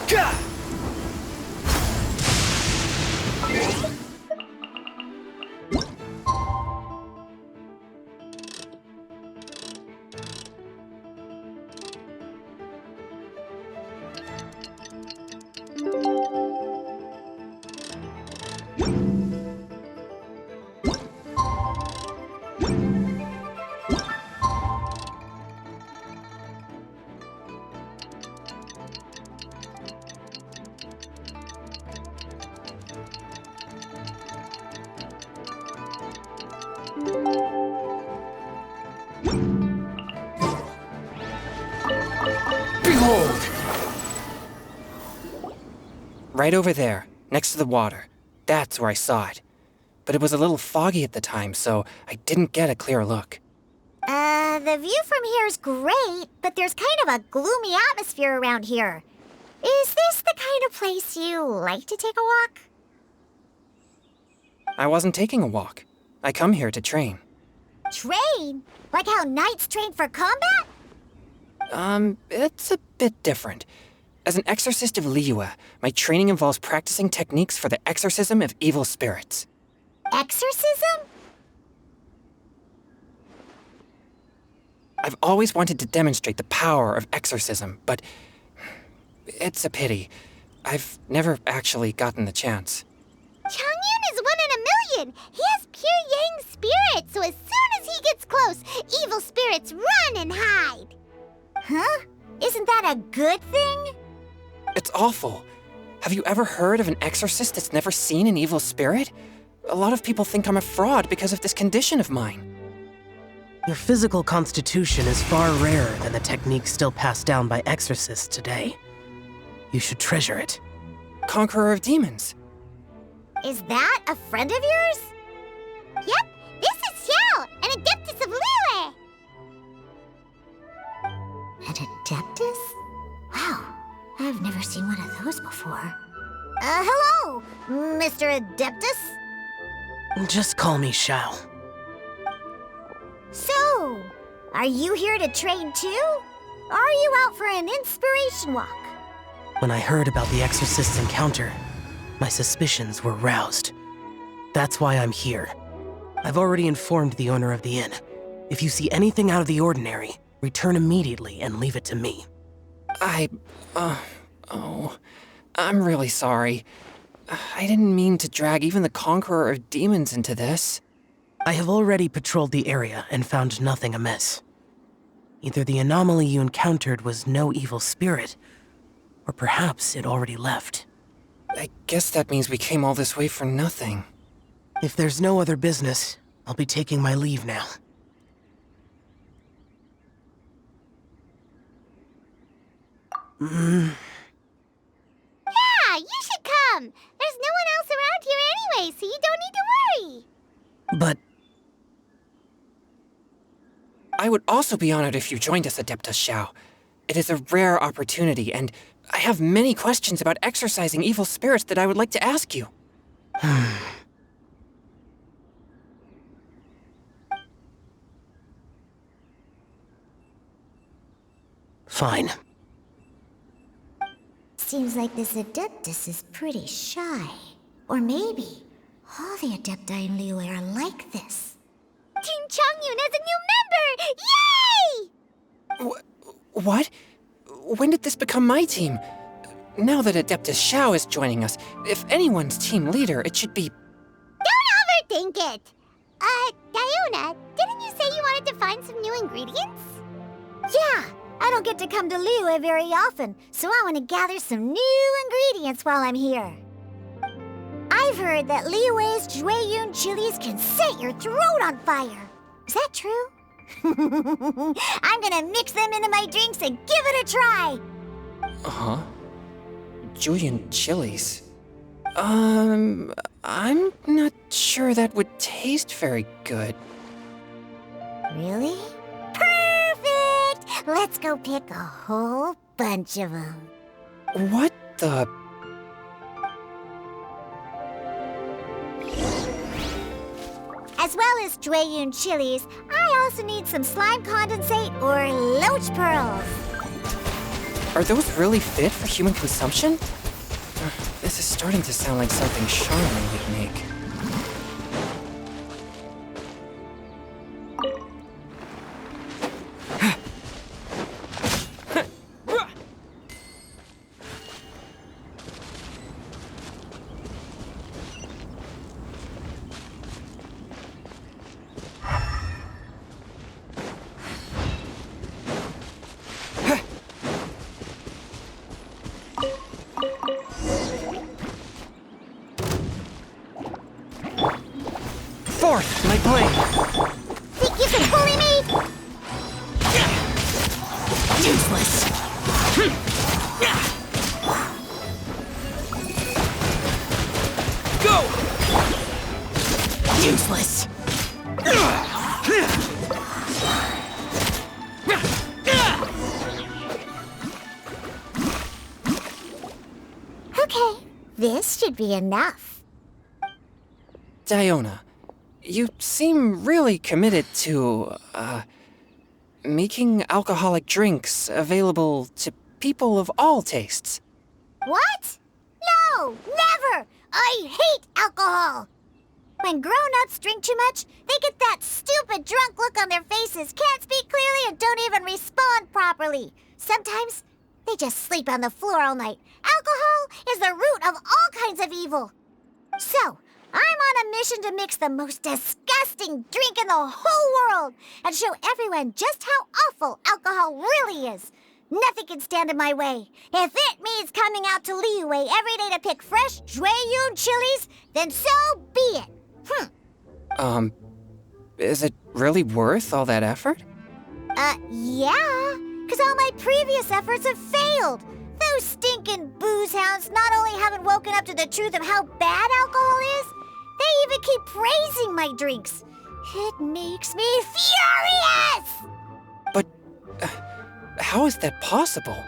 Gah! Behold! Right over there, next to the water. That's where I saw it. But it was a little foggy at the time, so I didn't get a clear look. The view from here is great, but there's kind of a gloomy atmosphere around here. Is this the kind of place you like to take a walk? I wasn't taking a walk. I come here to train. Train? Like how knights train for combat? It's a bit different. As an exorcist of Liyue, my training involves practicing techniques for the exorcism of evil spirits. Exorcism? I've always wanted to demonstrate the power of exorcism, but it's a pity. I've never actually gotten the chance. Changyun is 1 in a million. He has pure yang spirit, so as soon as he gets close, evil spirits run and hide. Huh? Isn't that a good thing? It's awful. Have you ever heard of an exorcist that's never seen an evil spirit? A lot of people think I'm a fraud because of this condition of mine. Your physical constitution is far rarer than the techniques still passed down by exorcists today. You should treasure it. Conqueror of demons. Is that a friend of yours? Yep, this is Xiao, an adeptus of Liyue. An adeptus? Wow, I've never seen one of those before. Hello, Mr. Adeptus? Just call me Shao. So, are you here to train too? Or are you out for an inspiration walk? When I heard about the exorcist's encounter, my suspicions were roused. That's why I'm here. I've already informed the owner of the inn. If you see anything out of the ordinary, return immediately and leave it to me. I'm really sorry. I didn't mean to drag even the Conqueror of Demons into this. I have already patrolled the area and found nothing amiss. Either the anomaly you encountered was no evil spirit, or perhaps it already left. I guess that means we came all this way for nothing. If there's no other business, I'll be taking my leave now. Yeah, you should come. There's no one else around here anyway, so you don't need to worry. But I would also be honored if you joined us, Adeptus Xiao. It is a rare opportunity, and I have many questions about exorcising evil spirits that I would like to ask you. fine. Seems like this Adeptus is pretty shy. Or maybe all the Adepti in Liyue are like this. Team Changyun has a new member! Yay! What? When did this become my team? Now that Adeptus Xiao is joining us, if anyone's team leader, it should be... Don't overthink it! Diona, didn't you say you wanted to find some new ingredients? Yeah, I don't get to come to Liyue very often, so I want to gather some new ingredients while I'm here. I've heard that Liyue's Jueyun chilies can set your throat on fire. Is that true? I'm gonna mix them into my drinks and give it a try. Uh-huh. Julian chilies. I'm not sure that would taste very good. Really? Perfect! Let's go pick a whole bunch of them. What the... As well as Jueyun chilies, I also need some slime condensate or loach pearls. Are those really fit for human consumption? This is starting to sound like something Charmin would make. Forth, my blade! Think you can bully me? Useless. Go! Useless. Okay, this should be enough. Diona, you seem really committed to, making alcoholic drinks available to people of all tastes. What? No, never! I hate alcohol! When grown-ups drink too much, they get that stupid drunk look on their faces, can't speak clearly, and don't even respond properly. Sometimes, they just sleep on the floor all night. Alcohol is the root of all kinds of evil. So, I'm on a mission to mix the most disgusting drink in the whole world and show everyone just how awful alcohol really is. Nothing can stand in my way. If it means coming out to Liyue every day to pick fresh Jueyun chilies, then so be it. Is it really worth all that effort? Yeah, because all my previous efforts have failed. Those stinking booze hounds not only haven't woken up to the truth of how bad alcohol is, they even keep praising my drinks. It makes me furious! But how is that possible?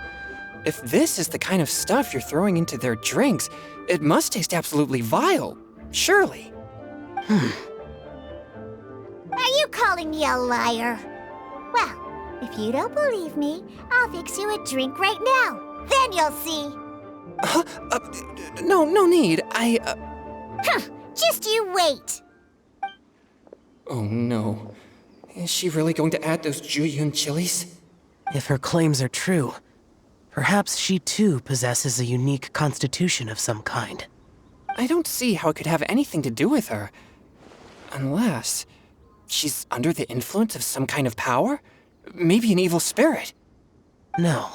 If this is the kind of stuff you're throwing into their drinks, it must taste absolutely vile, surely. Are you calling me a liar? Well, if you don't believe me, I'll fix you a drink right now. Then you'll see. No need. Just you wait. Oh no. Is she really going to add those Jueyun chilies? If her claims are true, perhaps she too possesses a unique constitution of some kind. I don't see how it could have anything to do with her. Unless she's under the influence of some kind of power? Maybe an evil spirit. No,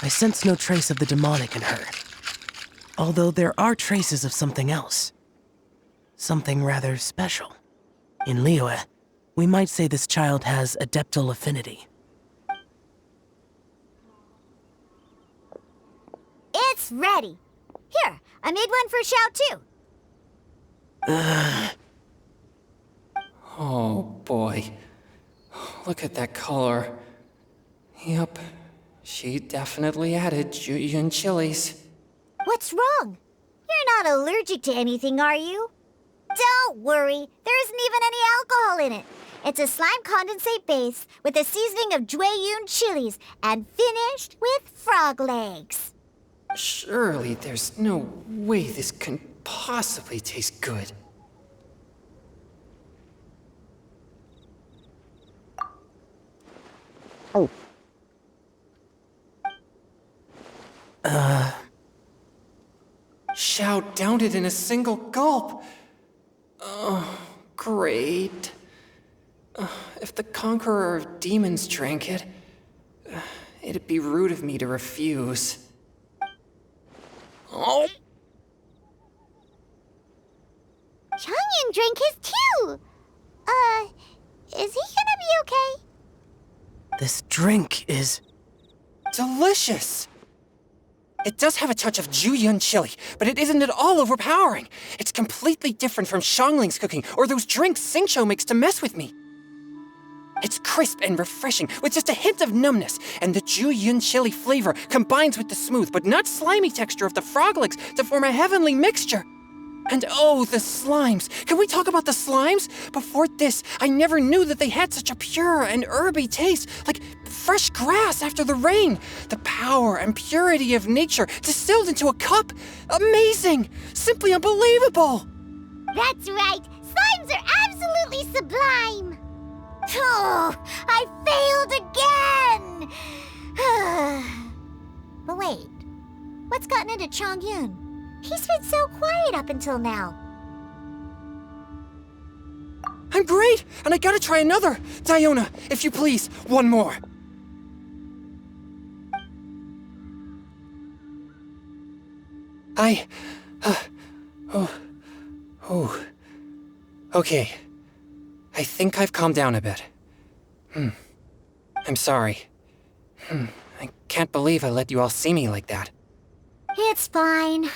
I sense no trace of the demonic in her. Although there are traces of something else. Something rather special. In Liyue, we might say this child has adeptal affinity. It's ready. Here, I made one for Xiao too. Oh boy. Look at that color. Yep. She definitely added Julian chilies. What's wrong? You're not allergic to anything, are you? Don't worry, there isn't even any alcohol in it. It's a slime condensate base with a seasoning of Jueyun chilies and finished with frog legs. Surely there's no way this can possibly taste good. Xiao downed it in a single gulp. Oh, great. If the Conqueror of Demons drank it, it'd be rude of me to refuse. Oh! Changyun drank his too! Is he gonna be okay? This drink is... Delicious! It does have a touch of Jueyun chili, but it isn't at all overpowering. It's completely different from Xiangling's cooking or those drinks Xingqiu makes to mess with me. It's crisp and refreshing, with just a hint of numbness, and the Jueyun chili flavor combines with the smooth but not slimy texture of the frog legs to form a heavenly mixture. And oh, the slimes! Can we talk about the slimes? Before this, I never knew that they had such a pure and herby taste, like fresh grass after the rain. The power and purity of nature distilled into a cup. Amazing! Simply unbelievable! That's right! Slimes are absolutely sublime! Oh, I failed again! But wait, what's gotten into Changyun? He's been so quiet up until now. I'm great, and I gotta try another. Diona, if you please, one more. Okay. I think I've calmed down a bit. I'm sorry. I can't believe I let you all see me like that. It's fine.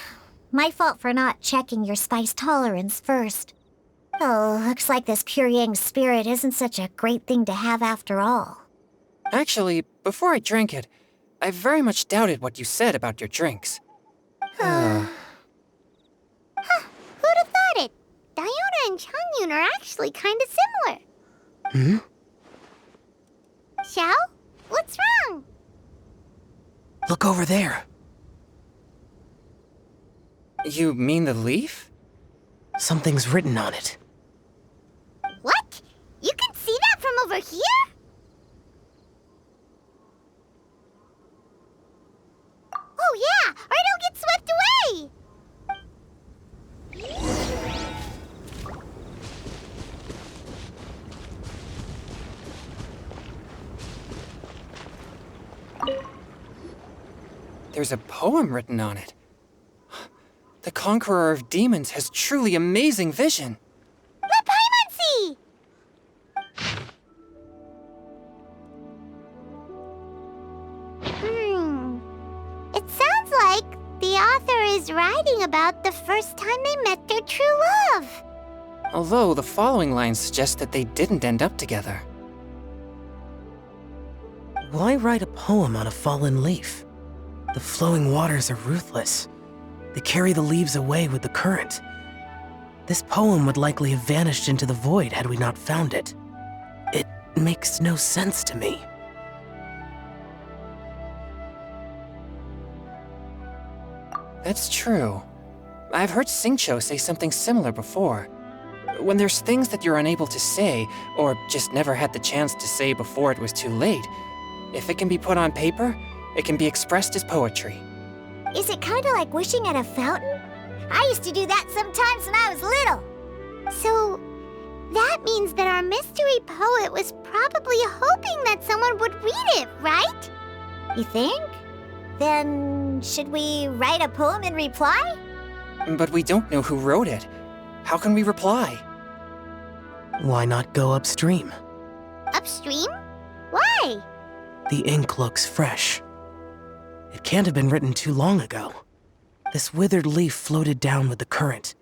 My fault for not checking your spice tolerance first. Oh, looks like this pure yang spirit isn't such a great thing to have after all. Actually, before I drank it, I very much doubted what you said about your drinks. Who'd have thought it? Diona and Changyun are actually kinda similar. Xiao? What's wrong? Look over there. You mean the leaf? Something's written on it. What? You can see that from over here? Oh yeah, or it'll get swept away! There's a poem written on it. The Conqueror of Demons has truly amazing vision. Let Paimon see! It sounds like the author is writing about the first time they met their true love. Although the following lines suggest that they didn't end up together. Why write a poem on a fallen leaf? The flowing waters are ruthless. They carry the leaves away with the current. This poem would likely have vanished into the void had we not found it. It makes no sense to me. That's true. I've heard Xingqiu say something similar before. When there's things that you're unable to say, or just never had the chance to say before it was too late, if it can be put on paper, it can be expressed as poetry. Is it kind of like wishing at a fountain? I used to do that sometimes when I was little. So, that means that our mystery poet was probably hoping that someone would read it, right? You think? Then, should we write a poem in reply? But we don't know who wrote it. How can we reply? Why not go upstream? Upstream? Why? The ink looks fresh. It can't have been written too long ago. This withered leaf floated down with the current.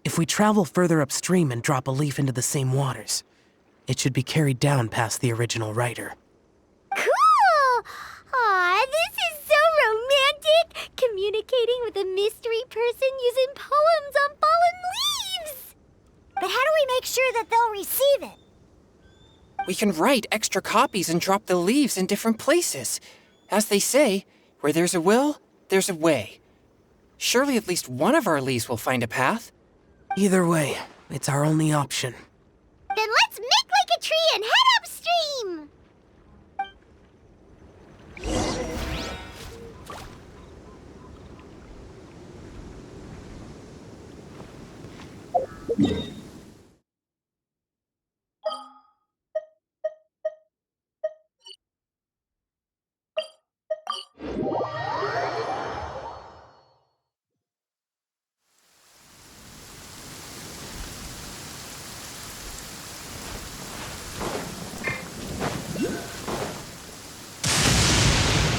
If we travel further upstream and drop a leaf into the same waters, it should be carried down past the original writer. Cool! Aw, this is so romantic! Communicating with a mystery person using poems on fallen leaves! But how do we make sure that they'll receive it? We can write extra copies and drop the leaves in different places. As they say, where there's a will, there's a way. Surely at least one of our leaves will find a path. Either way, it's our only option. Then let's make like a tree and head upstream!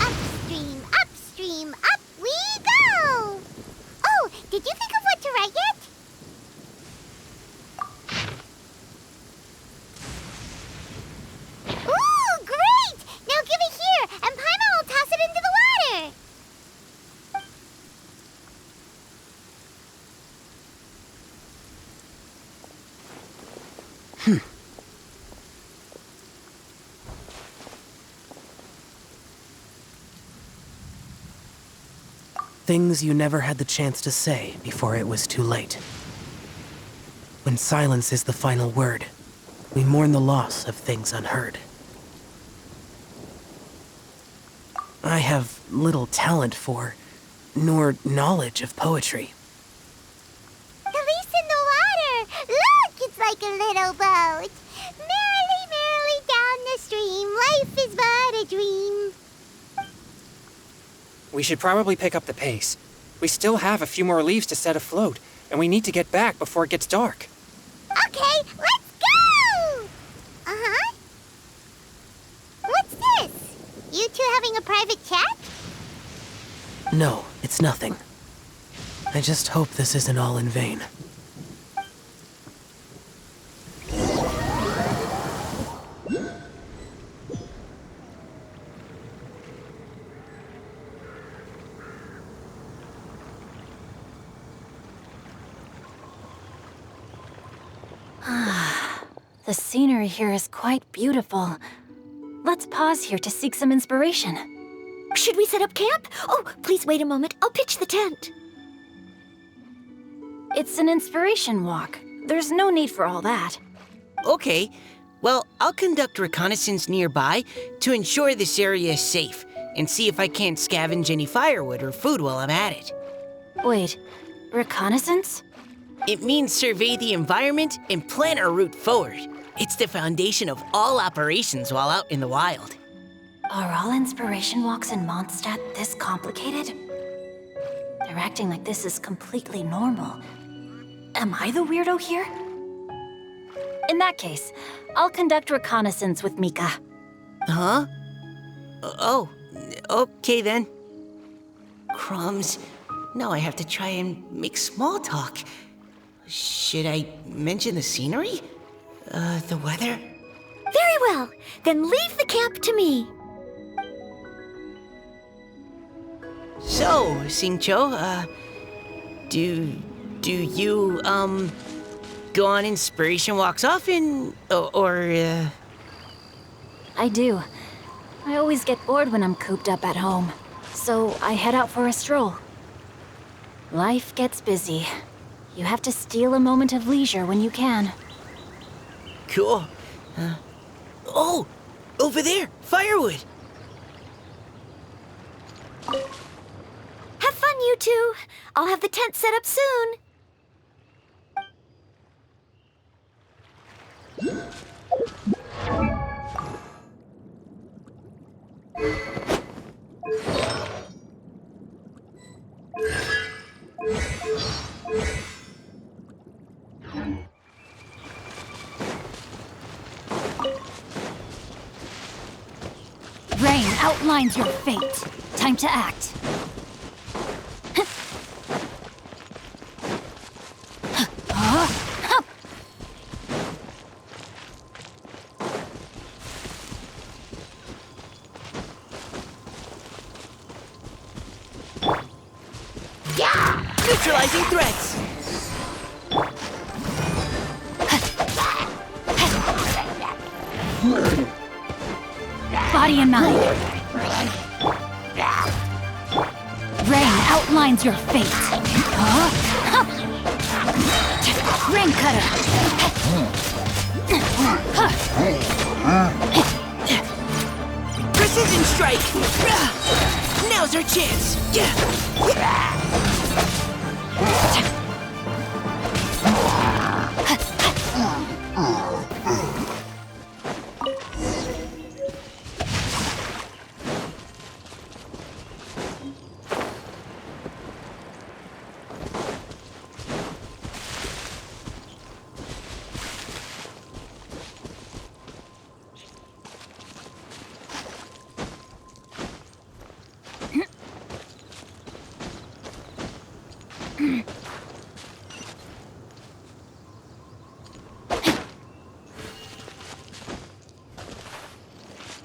Upstream, upstream, up we go! Oh, did you think of what to write yet? Ooh, great! Now give it here, and Paimon will toss it into the water! Things you never had the chance to say before it was too late. When silence is the final word, we mourn the loss of things unheard. I have little talent for, nor knowledge of poetry. The leaf's in the water! Look, it's like a little boat! Merrily, merrily down the stream, life is but a dream. We should probably pick up the pace. We still have a few more leaves to set afloat, and we need to get back before it gets dark. Okay, let's go! Uh-huh. What's this? You two having a private chat? No, it's nothing. I just hope this isn't all in vain. The scenery here is quite beautiful. Let's pause here to seek some inspiration. Should we set up camp? Oh, please wait a moment. I'll pitch the tent. It's an inspiration walk. There's no need for all that. Okay, well, I'll conduct reconnaissance nearby to ensure this area is safe and see if I can't scavenge any firewood or food while I'm at it. Wait, reconnaissance? It means survey the environment and plan our route forward. It's the foundation of all operations while out in the wild. Are all inspiration walks in Mondstadt this complicated? They're acting like this is completely normal. Am I the weirdo here? In that case, I'll conduct reconnaissance with Mika. Huh? Oh, okay then. Crumbs. Now I have to try and make small talk. Should I mention the scenery? The weather? Very well. Then leave the camp to me. So, Xingqiu, do you, go on inspiration walks often, or? I do. I always get bored when I'm cooped up at home, so I head out for a stroll. Life gets busy. You have to steal a moment of leisure when you can. Cool. Oh, over there, firewood. Have fun, you two. I'll have the tent set up soon. Rain outlines your fate. Time to act. Neutralizing threats! Body and mind. Rain outlines your fate. Huh? Rain cutter. Precision strike! Now's our chance!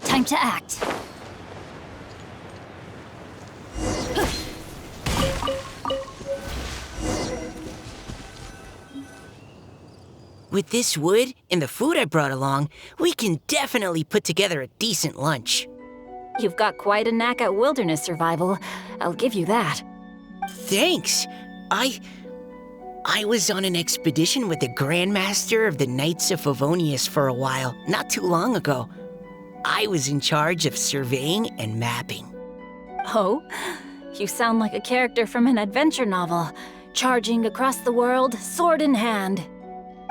Time to act. With this wood and the food I brought along, we can definitely put together a decent lunch. You've got quite a knack at wilderness survival. I'll give you that. Thanks. I was on an expedition with the Grandmaster of the Knights of Favonius for a while, not too long ago. I was in charge of surveying and mapping. Oh? You sound like a character from an adventure novel, charging across the world, sword in hand.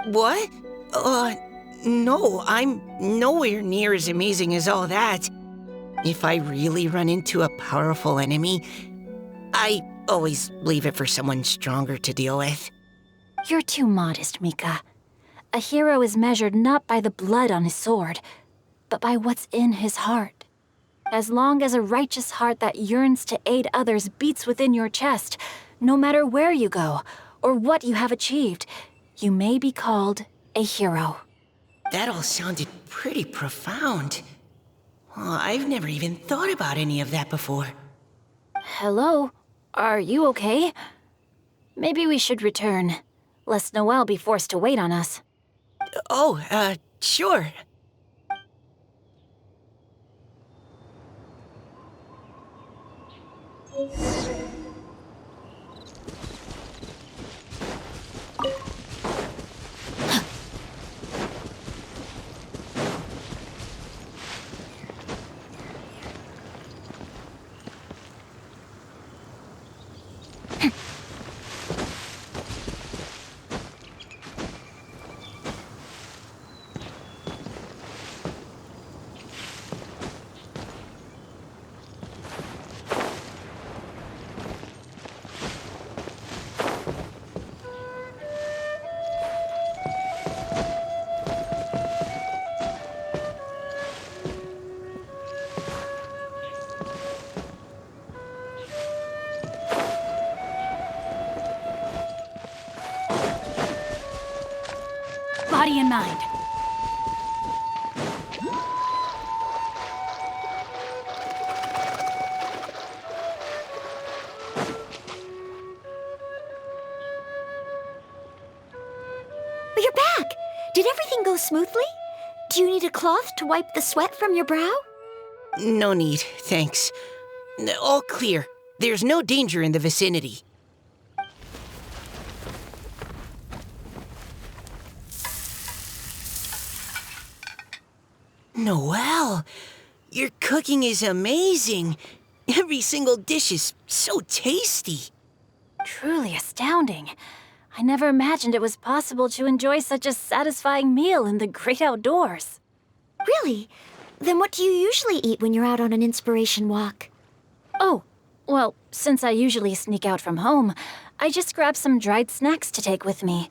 What? No, I'm nowhere near as amazing as all that. If I really run into a powerful enemy, I always leave it for someone stronger to deal with. You're too modest, Mika. A hero is measured not by the blood on his sword, but by what's in his heart. As long as a righteous heart that yearns to aid others beats within your chest, no matter where you go or what you have achieved, you may be called a hero. That all sounded pretty profound. I've never even thought about any of that before. Hello? Are you okay? Maybe we should return, lest Noelle be forced to wait on us. Sure. Body and mind. You're back! Did everything go smoothly? Do you need a cloth to wipe the sweat from your brow? No need, thanks. All clear. There's no danger in the vicinity. Noelle, your cooking is amazing. Every single dish is so tasty. Truly astounding. I never imagined it was possible to enjoy such a satisfying meal in the great outdoors. Really? Then what do you usually eat when you're out on an inspiration walk? Oh, well, since I usually sneak out from home, I just grab some dried snacks to take with me.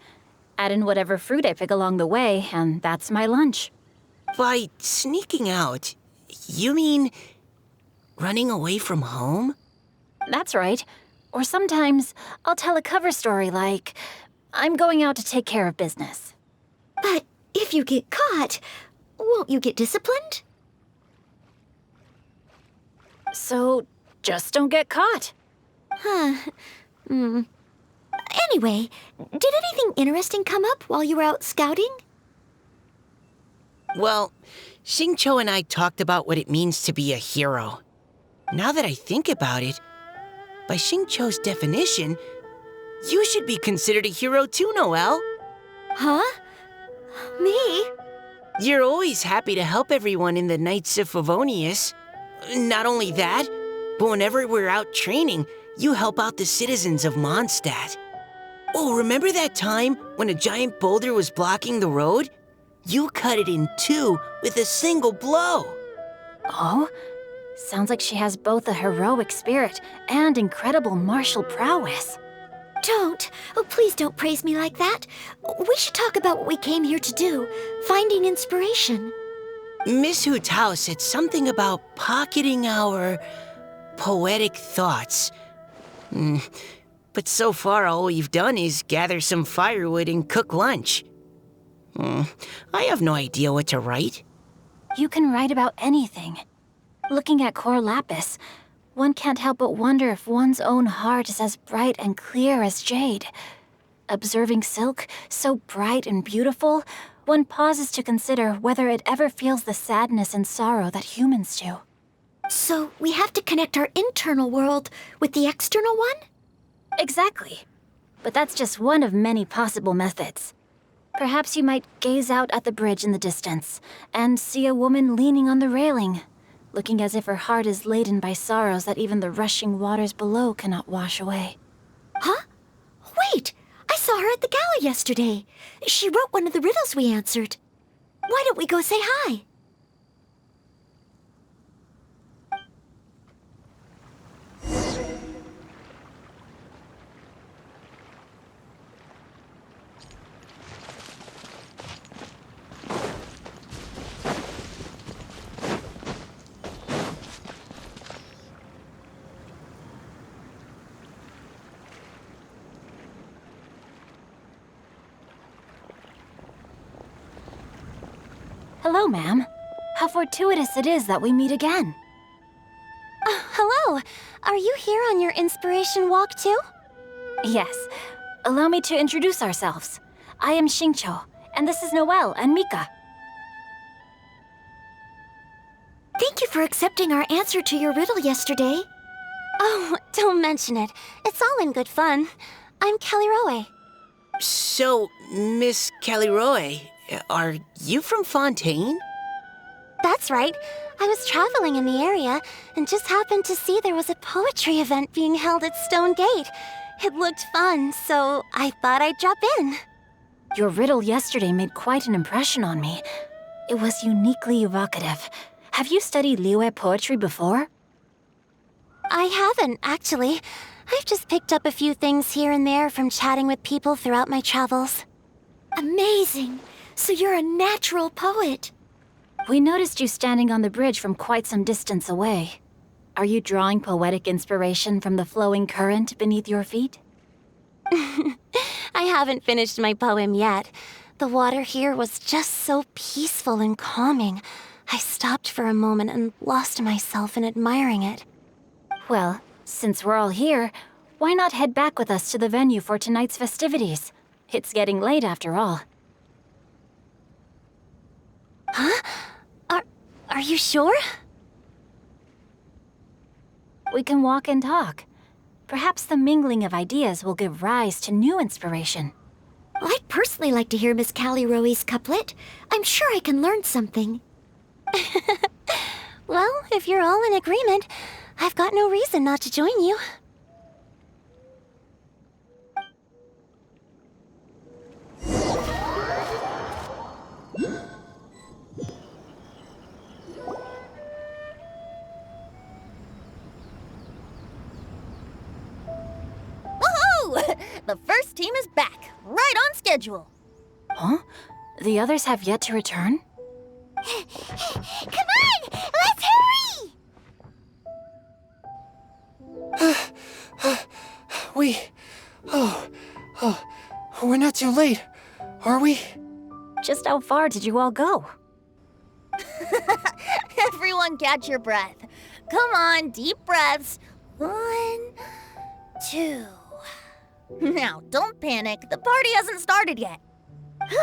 Add in whatever fruit I pick along the way, and that's my lunch. By sneaking out, you mean running away from home? That's right. Or sometimes I'll tell a cover story like, I'm going out to take care of business. But if you get caught, won't you get disciplined? So just don't get caught. Huh. Anyway, did anything interesting come up while you were out scouting? Well, Xingqiu and I talked about what it means to be a hero. Now that I think about it, by Xingqiu's definition, you should be considered a hero too, Noelle. Huh? Me? You're always happy to help everyone in the Knights of Favonius. Not only that, but whenever we're out training, you help out the citizens of Mondstadt. Oh, remember that time when a giant boulder was blocking the road? You cut it in two with a single blow. Oh? Sounds like she has both a heroic spirit and incredible martial prowess. Don't. Oh, please don't praise me like that. We should talk about what we came here to do, finding inspiration. Miss Hu Tao said something about pocketing our poetic thoughts. But so far, all we've done is gather some firewood and cook lunch. I have no idea what to write. You can write about anything. Looking at Cor Lapis, one can't help but wonder if one's own heart is as bright and clear as jade. Observing silk, so bright and beautiful, one pauses to consider whether it ever feels the sadness and sorrow that humans do. So we have to connect our internal world with the external one? Exactly. But that's just one of many possible methods. Perhaps you might gaze out at the bridge in the distance and see a woman leaning on the railing, looking as if her heart is laden by sorrows that even the rushing waters below cannot wash away. Huh? Wait! I saw her at the gala yesterday. She wrote one of the riddles we answered. Why don't we go say hi? Hello, ma'am. How fortuitous it is that we meet again. Hello. Are you here on your inspiration walk too? Yes. Allow me to introduce ourselves. I am Xingqiu, and this is Noelle and Mika. Thank you for accepting our answer to your riddle yesterday. Oh, don't mention it. It's all in good fun. I'm Kelly Roe. So, Miss Caliroe, are you from Fontaine? That's right. I was traveling in the area and just happened to see there was a poetry event being held at Stone Gate. It looked fun, so I thought I'd drop in. Your riddle yesterday made quite an impression on me. It was uniquely evocative. Have you studied Liyue poetry before? I haven't, actually. I've just picked up a few things here and there from chatting with people throughout my travels. Amazing! So you're a natural poet. We noticed you standing on the bridge from quite some distance away. Are you drawing poetic inspiration from the flowing current beneath your feet? I haven't finished my poem yet. The water here was just so peaceful and calming. I stopped for a moment and lost myself in admiring it. Well, since we're all here, why not head back with us to the venue for tonight's festivities? It's getting late after all. Huh? Are you sure? We can walk and talk. Perhaps the mingling of ideas will give rise to new inspiration. I'd personally like to hear Miss Callie Roe's couplet. I'm sure I can learn something. Well, if you're all in agreement, I've got no reason not to join you. Woohoo! The first team is back, right on schedule. Huh? The others have yet to return? Come on! Let's hurry! We're not too late, are we? Just how far did you all go? Everyone catch your breath. Come on, deep breaths. 1, 2. Now, don't panic. The party hasn't started yet. We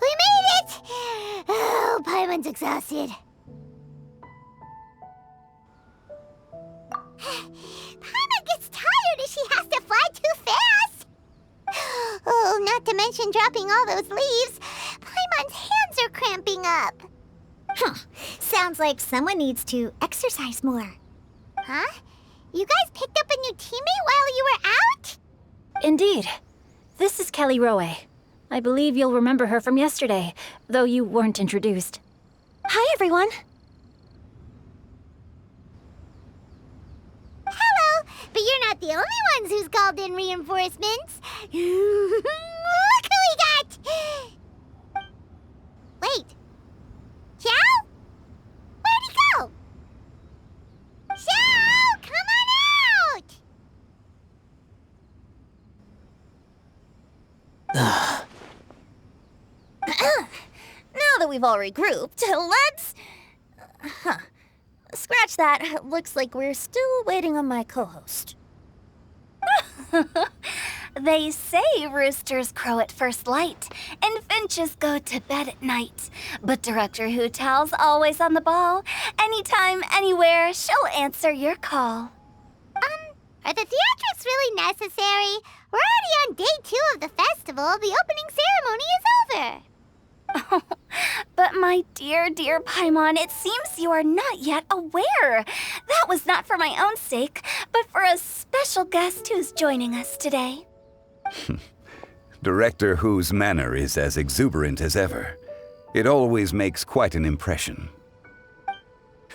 made it! Oh, Paimon's exhausted. Paimon gets tired if she has to fly too fast. Oh, not to mention dropping all those leaves. Paimon's hands are cramping up. Sounds like someone needs to exercise more. Huh? You guys picked up a new teammate while you were out? Indeed. This is Kelly Rowe. I believe you'll remember her from yesterday, though you weren't introduced. Hi, everyone. Hello, but you're not the only ones who's called in reinforcements. Look who we got! Wait. Xiao? Where'd he go? Xiao, come on out! Now that we've all regrouped, let's... Scratch that. Looks like we're still waiting on my co-host. They say roosters crow at first light, and finches go to bed at night. But Director Hootal's always on the ball. Anytime, anywhere, she'll answer your call. Are the theatrics really necessary? We're already on day 2 of the festival. The opening ceremony is over. But my dear, dear Paimon, it seems you are not yet aware. That was not for my own sake, but for a special guest who's joining us today. Director Who's manner is as exuberant as ever. It always makes quite an impression.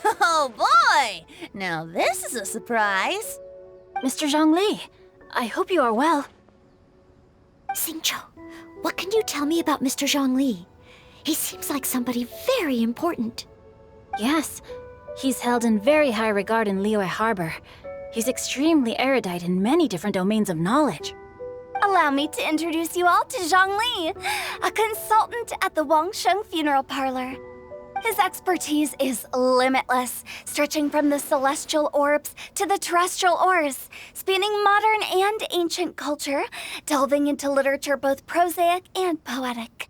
Oh boy! Now this is a surprise. Mr. Zhongli, I hope you are well. Xingqiu, what can you tell me about Mr. Zhongli? He seems like somebody very important. Yes, he's held in very high regard in Liyue Harbor. He's extremely erudite in many different domains of knowledge. Allow me to introduce you all to Zhang Li, a consultant at the Wangsheng Funeral Parlor. His expertise is limitless, stretching from the celestial orbs to the terrestrial ores, spanning modern and ancient culture, delving into literature both prosaic and poetic.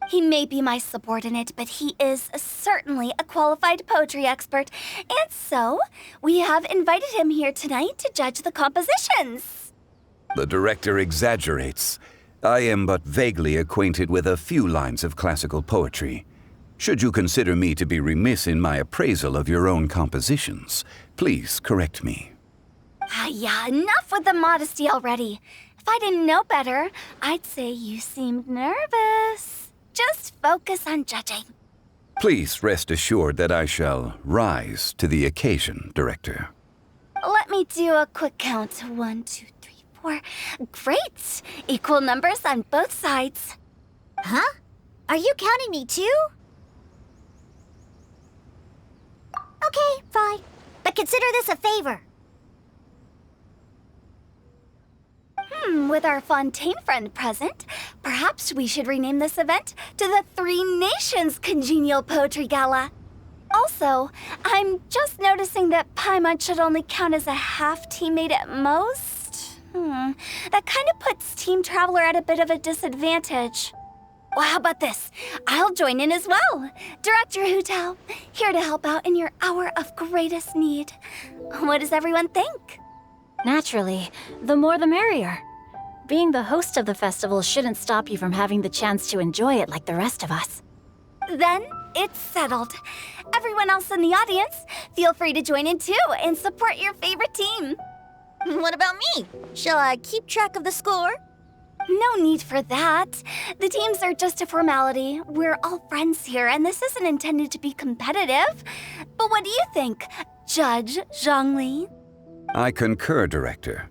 He may be my subordinate, but he is certainly a qualified poetry expert, and so we have invited him here tonight to judge the compositions. The director exaggerates. I am but vaguely acquainted with a few lines of classical poetry. Should you consider me to be remiss in my appraisal of your own compositions, please correct me. Yeah, enough with the modesty already. If I didn't know better, I'd say you seemed nervous. Just focus on judging. Please rest assured that I shall rise to the occasion, Director. Let me do a quick count. 1, 2, 3, 4. Great! Equal numbers on both sides. Huh? Are you counting me too? Okay, fine. But consider this a favor. With our Fontaine friend present, perhaps we should rename this event to the Three Nations Congenial Poetry Gala. Also, I'm just noticing that Paimon should only count as a half teammate at most. That kind of puts Team Traveler at a bit of a disadvantage. Well, how about this? I'll join in as well. Director Hootal, here to help out in your hour of greatest need. What does everyone think? Naturally, the more the merrier. Being the host of the festival shouldn't stop you from having the chance to enjoy it like the rest of us. Then it's settled. Everyone else in the audience, feel free to join in too and support your favorite team. What about me? Shall I keep track of the score? No need for that. The teams are just a formality. We're all friends here, and this isn't intended to be competitive. But what do you think, Judge Zhongli? I concur, Director.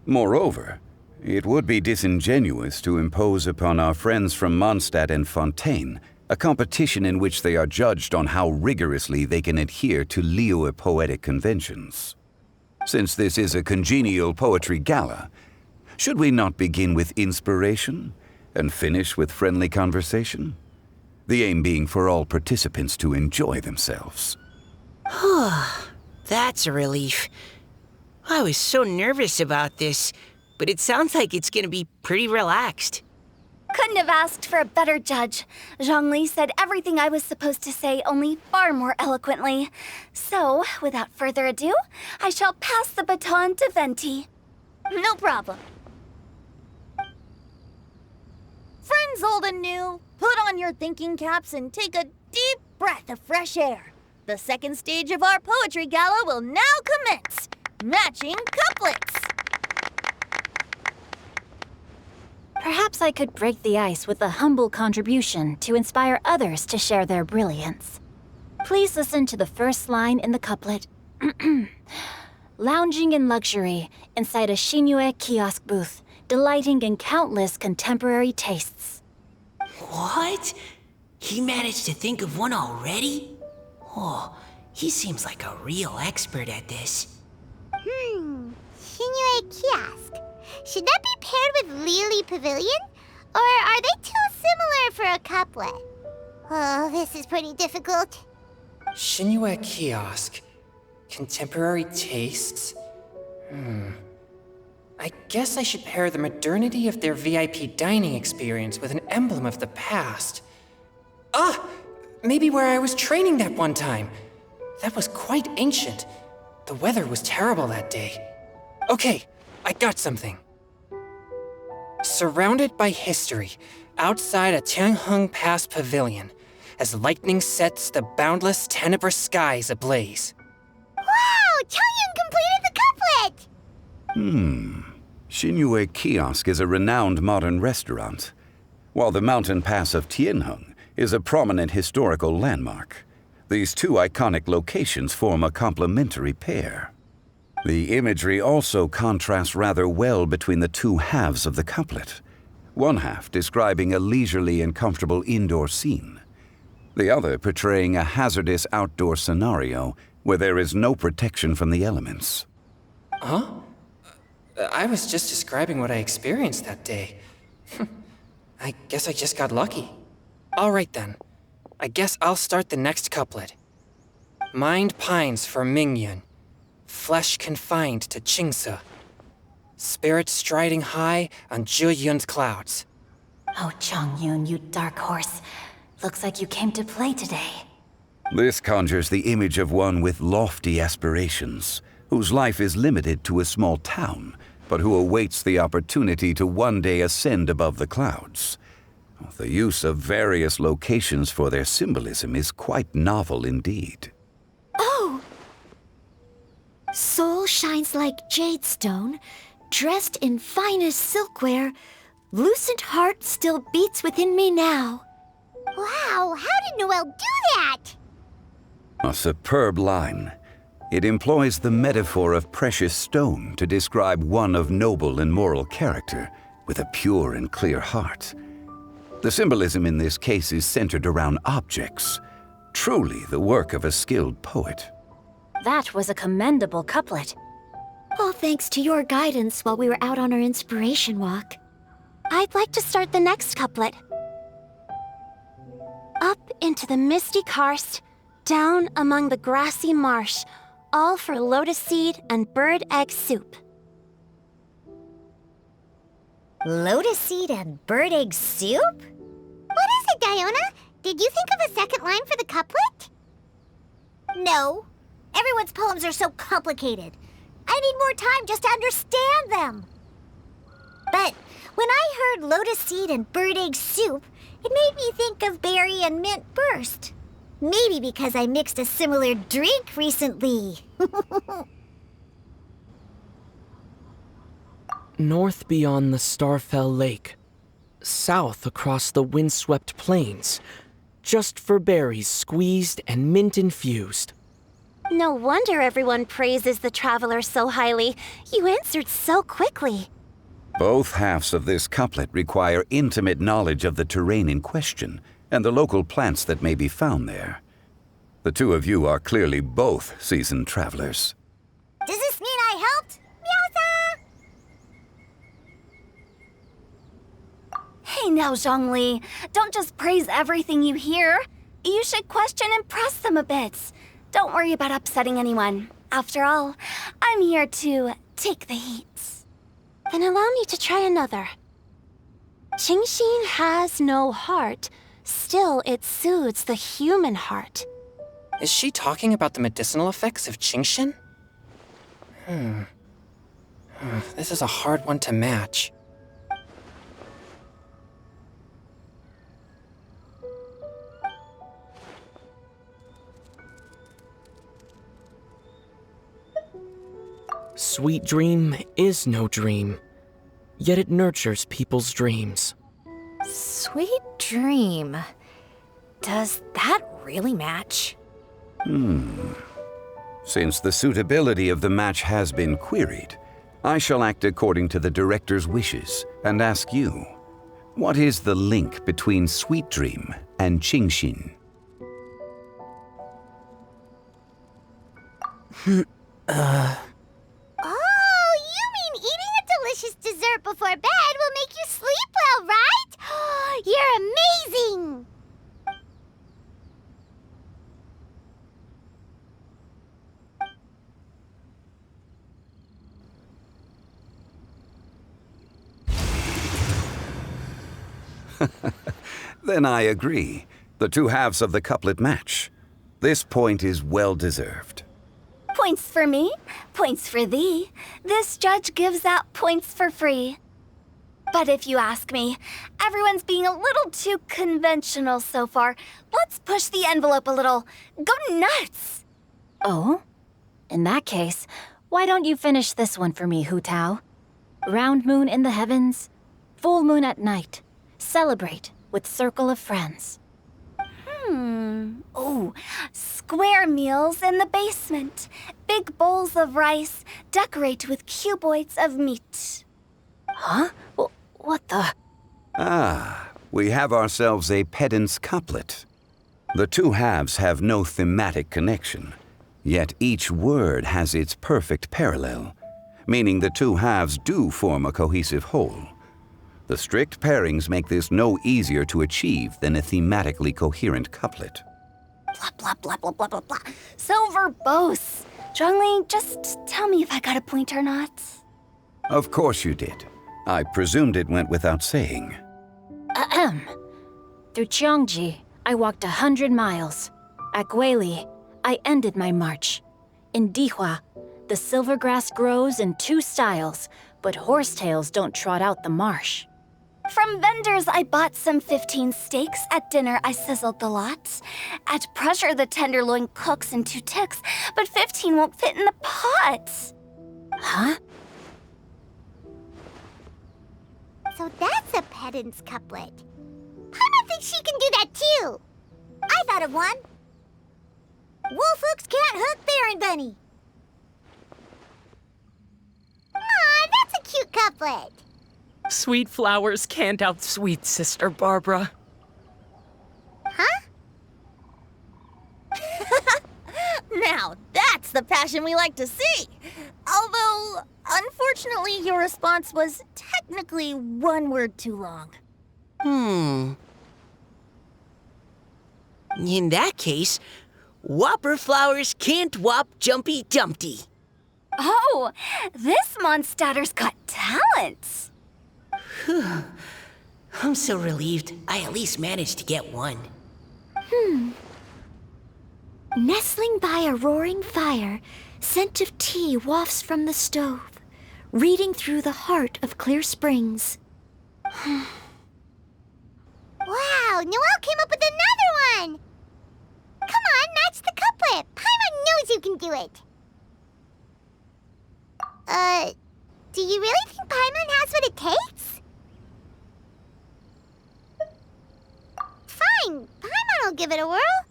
Moreover, it would be disingenuous to impose upon our friends from Mondstadt and Fontaine a competition in which they are judged on how rigorously they can adhere to Liyue poetic conventions. Since this is a congenial poetry gala, should we not begin with inspiration and finish with friendly conversation? The aim being for all participants to enjoy themselves. That's a relief. I was so nervous about this, but it sounds like it's gonna be pretty relaxed. Couldn't have asked for a better judge. Zhongli said everything I was supposed to say, only far more eloquently. So, without further ado, I shall pass the baton to Venti. No problem. Friends old and new, put on your thinking caps and take a deep breath of fresh air. The second stage of our poetry gala will now commence. Matching couplets. Perhaps I could break the ice with a humble contribution to inspire others to share their brilliance. Please listen to the first line in the couplet. Lounging in luxury inside a Shinue kiosk booth, delighting in countless contemporary tastes. What? He managed to think of one already? Oh, he seems like a real expert at this. Shinue Kiosk. Should that be paired with Lily Pavilion? Or are they too similar for a couplet? Oh, this is pretty difficult. Shinue Kiosk. Contemporary tastes? I guess I should pair the modernity of their VIP dining experience with an emblem of the past. Maybe where I was training that one time. That was quite ancient. The weather was terrible that day. Okay, I got something. Surrounded by history, outside a Tianheng Pass pavilion, as lightning sets the boundless tenebrous skies ablaze. Wow! Changyun completed the couplet! Shinue Kiosk is a renowned modern restaurant, while the mountain pass of Tianheng is a prominent historical landmark. These two iconic locations form a complementary pair. The imagery also contrasts rather well between the two halves of the couplet, one half describing a leisurely and comfortable indoor scene, the other portraying a hazardous outdoor scenario where there is no protection from the elements. Huh? I was just describing what I experienced that day. I guess I just got lucky. All right then. I guess I'll start the next couplet. Mind pines for Mingyun, flesh confined to Qingse, spirit striding high on Zheyun's clouds. Oh, Changyun, you dark horse. Looks like you came to play today. This conjures the image of one with lofty aspirations, whose life is limited to a small town, but who awaits the opportunity to one day ascend above the clouds. The use of various locations for their symbolism is quite novel indeed. Oh! Soul shines like jadestone, dressed in finest silkware. Lucent heart still beats within me now. Wow, how did Noelle do that? A superb line. It employs the metaphor of precious stone to describe one of noble and moral character, with a pure and clear heart. The symbolism in this case is centered around objects, truly the work of a skilled poet. That was a commendable couplet. All thanks to your guidance while we were out on our inspiration walk. I'd like to start the next couplet. Up into the misty karst, down among the grassy marsh, all for lotus seed and bird egg soup. Lotus seed and bird egg soup? What is it, Diona? Did you think of a second line for the couplet? No. Everyone's poems are so complicated. I need more time just to understand them. But when I heard lotus seed and bird egg soup, it made me think of berry and mint burst. Maybe because I mixed a similar drink recently. North beyond the Starfell Lake. South across the windswept plains. Just for berries squeezed and mint infused. No wonder everyone praises the traveler so highly. You answered so quickly. Both halves of this couplet require intimate knowledge of the terrain in question and the local plants that may be found there. The two of you are clearly both seasoned travelers. Does this mean I helped? Meowza! Hey now, Zhongli. Don't just praise everything you hear. You should question and press them a bit. Don't worry about upsetting anyone. After all, I'm here to take the heat. Then allow me to try another. Genshin has no heart. Still, it soothes the human heart. Is she talking about the medicinal effects of Genshin? This is a hard one to match. Sweet dream is no dream, yet it nurtures people's dreams. Sweet dream. Does that really match? Since the suitability of the match has been queried, I shall act according to the director's wishes and ask you, what is the link between Sweet Dream and Genshin? Oh, you mean eating a delicious dessert before bed will make you sleep well, right? You're amazing! Then I agree. The two halves of the couplet match. This point is well deserved. Points for me, points for thee. This judge gives out points for free. But if you ask me, everyone's being a little too conventional so far. Let's push the envelope a little. Go nuts! Oh? In that case, why don't you finish this one for me, Hu Tao? Round moon in the heavens, full moon at night. Celebrate with circle of friends. Oh, square meals in the basement. Big bowls of rice. Decorate with cuboids of meat. Huh? What the? Ah, we have ourselves a pedant's couplet. The two halves have no thematic connection, yet each word has its perfect parallel, meaning the two halves do form a cohesive whole. The strict pairings make this no easier to achieve than a thematically coherent couplet. Blah, blah, blah, blah, blah, blah, blah. So verbose. Zhongli, just tell me if I got a point or not. Of course you did. I presumed it went without saying. Ahem. Through Cheongji, I walked 100 miles. At Guili, I ended my march. In Dihua, the silver grass grows in 2 styles, but horsetails don't trot out the marsh. From vendors, I bought some 15 steaks. At dinner, I sizzled the lot. At pressure, the tenderloin cooks in 2 ticks, but 15 won't fit in the pot. Huh? So that's a pedant's couplet. Paimon thinks she can do that too. I thought of one. Wolf hooks can't hook Baron Bunny. Aw, that's a cute couplet. Sweet flowers can't outsweet Sister Barbara. Huh? Now, that's the passion we like to see. Although, unfortunately, your response was technically 1 word too long. In that case, Whopper flowers can't whop Jumpy Dumpty. Oh, this Mondstadter's got talent. I'm so relieved I at least managed to get one. Nestling by a roaring fire, scent of tea wafts from the stove, reading through the heart of clear springs. Wow, Noelle came up with another one! Come on, match the couplet. Paimon knows you can do it. Do you really think Paimon has what it takes? Fine, Paimon will give it a whirl.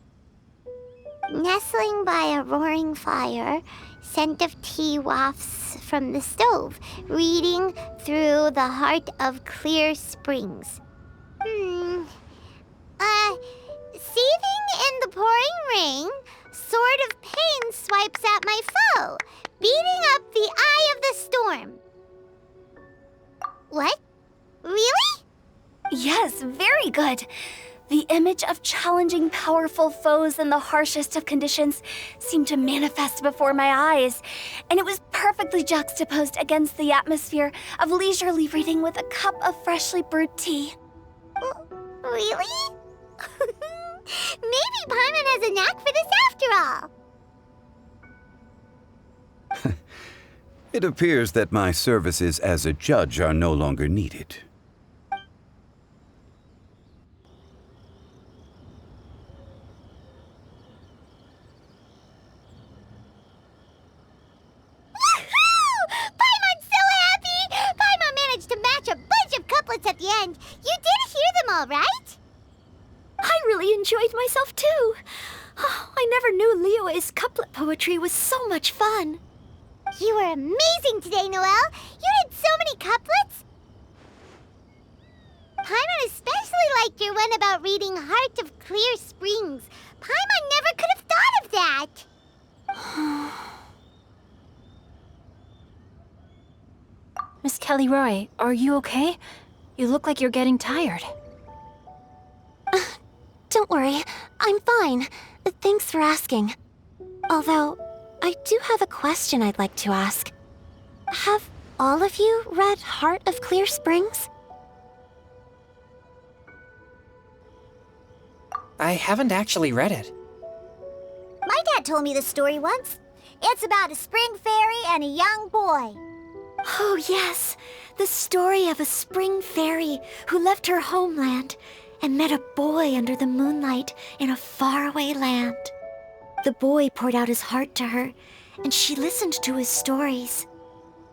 Nestling by a roaring fire, scent of tea wafts from the stove, reading through the heart of clear springs. Seething in the pouring rain, sword of pain swipes at my foe, beating up the eye of the storm. What? Really? Yes, very good. The The image of challenging powerful foes in the harshest of conditions seemed to manifest before my eyes, and it was perfectly juxtaposed against the atmosphere of leisurely reading with a cup of freshly brewed tea. Really? Maybe Paimon has a knack for this after all. It appears that my services as a judge are no longer needed. Paimon's so happy! Paimon managed to match a bunch of couplets at the end. You did hear them all, right? I really enjoyed myself too. Oh, I never knew Liyue's couplet poetry was so much fun. You were amazing today, Noelle. You did so many couplets. Paimon especially liked your one about reading Heart of Clear Springs. Paimon never could have thought of that. Miss Kelly Roy, are you okay? You look like you're getting tired. Don't worry, I'm fine. Thanks for asking. Although, I do have a question I'd like to ask. Have all of you read Heart of Clear Springs? I haven't actually read it. My dad told me this story once. It's about a spring fairy and a young boy. Oh, yes. The story of a spring fairy who left her homeland and met a boy under the moonlight in a faraway land. The boy poured out his heart to her, and she listened to his stories.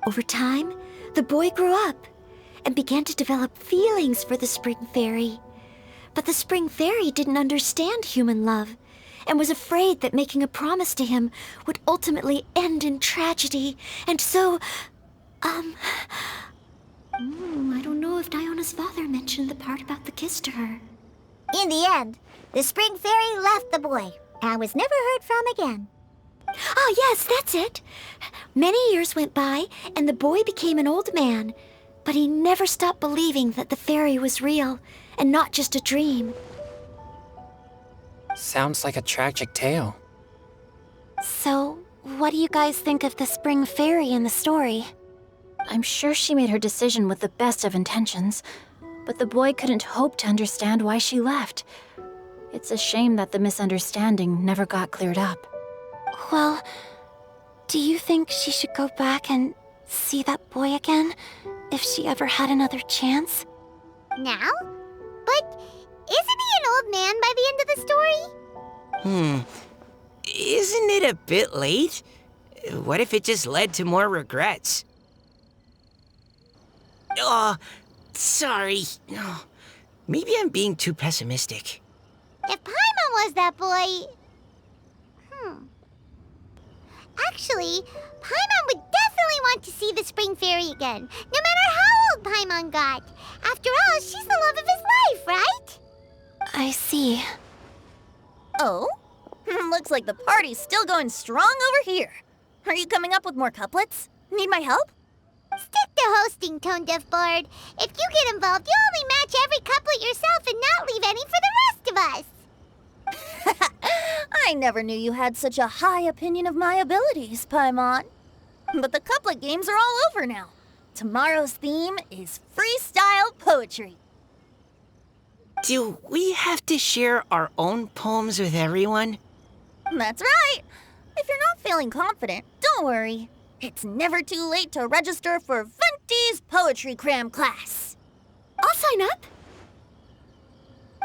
Over time, the boy grew up and began to develop feelings for the spring fairy. But the spring fairy didn't understand human love and was afraid that making a promise to him would ultimately end in tragedy. And so, I don't know if Diona's father mentioned the part about the kiss to her. In the end, the spring fairy left the boy and was never heard from again. Ah, yes, that's it. Many years went by, and the boy became an old man, but he never stopped believing that the fairy was real and not just a dream. Sounds like a tragic tale. So, what do you guys think of the spring fairy in the story? I'm sure she made her decision with the best of intentions, but the boy couldn't hope to understand why she left. It's a shame that the misunderstanding never got cleared up. Well, do you think she should go back and see that boy again if she ever had another chance? Now? But isn't he an old man by the end of the story? Isn't it a bit late? What if it just led to more regrets? Oh, sorry. Oh, maybe I'm being too pessimistic. If Paimon was that boy... Actually, Paimon would definitely want to see the spring fairy again, no matter how old Paimon got. After all, she's the love of his life, right? I see. Oh? Looks like the party's still going strong over here. Are you coming up with more couplets? Need my help? Stick to hosting, Tone Deaf Bard. If you get involved, you'll only match every couplet yourself and not leave any for the rest of us. I never knew you had such a high opinion of my abilities, Paimon. But the couplet games are all over now. Tomorrow's theme is freestyle poetry. Do we have to share our own poems with everyone? That's right. If you're not feeling confident, don't worry. It's never too late to register for Venti's Poetry Cram class. I'll sign up.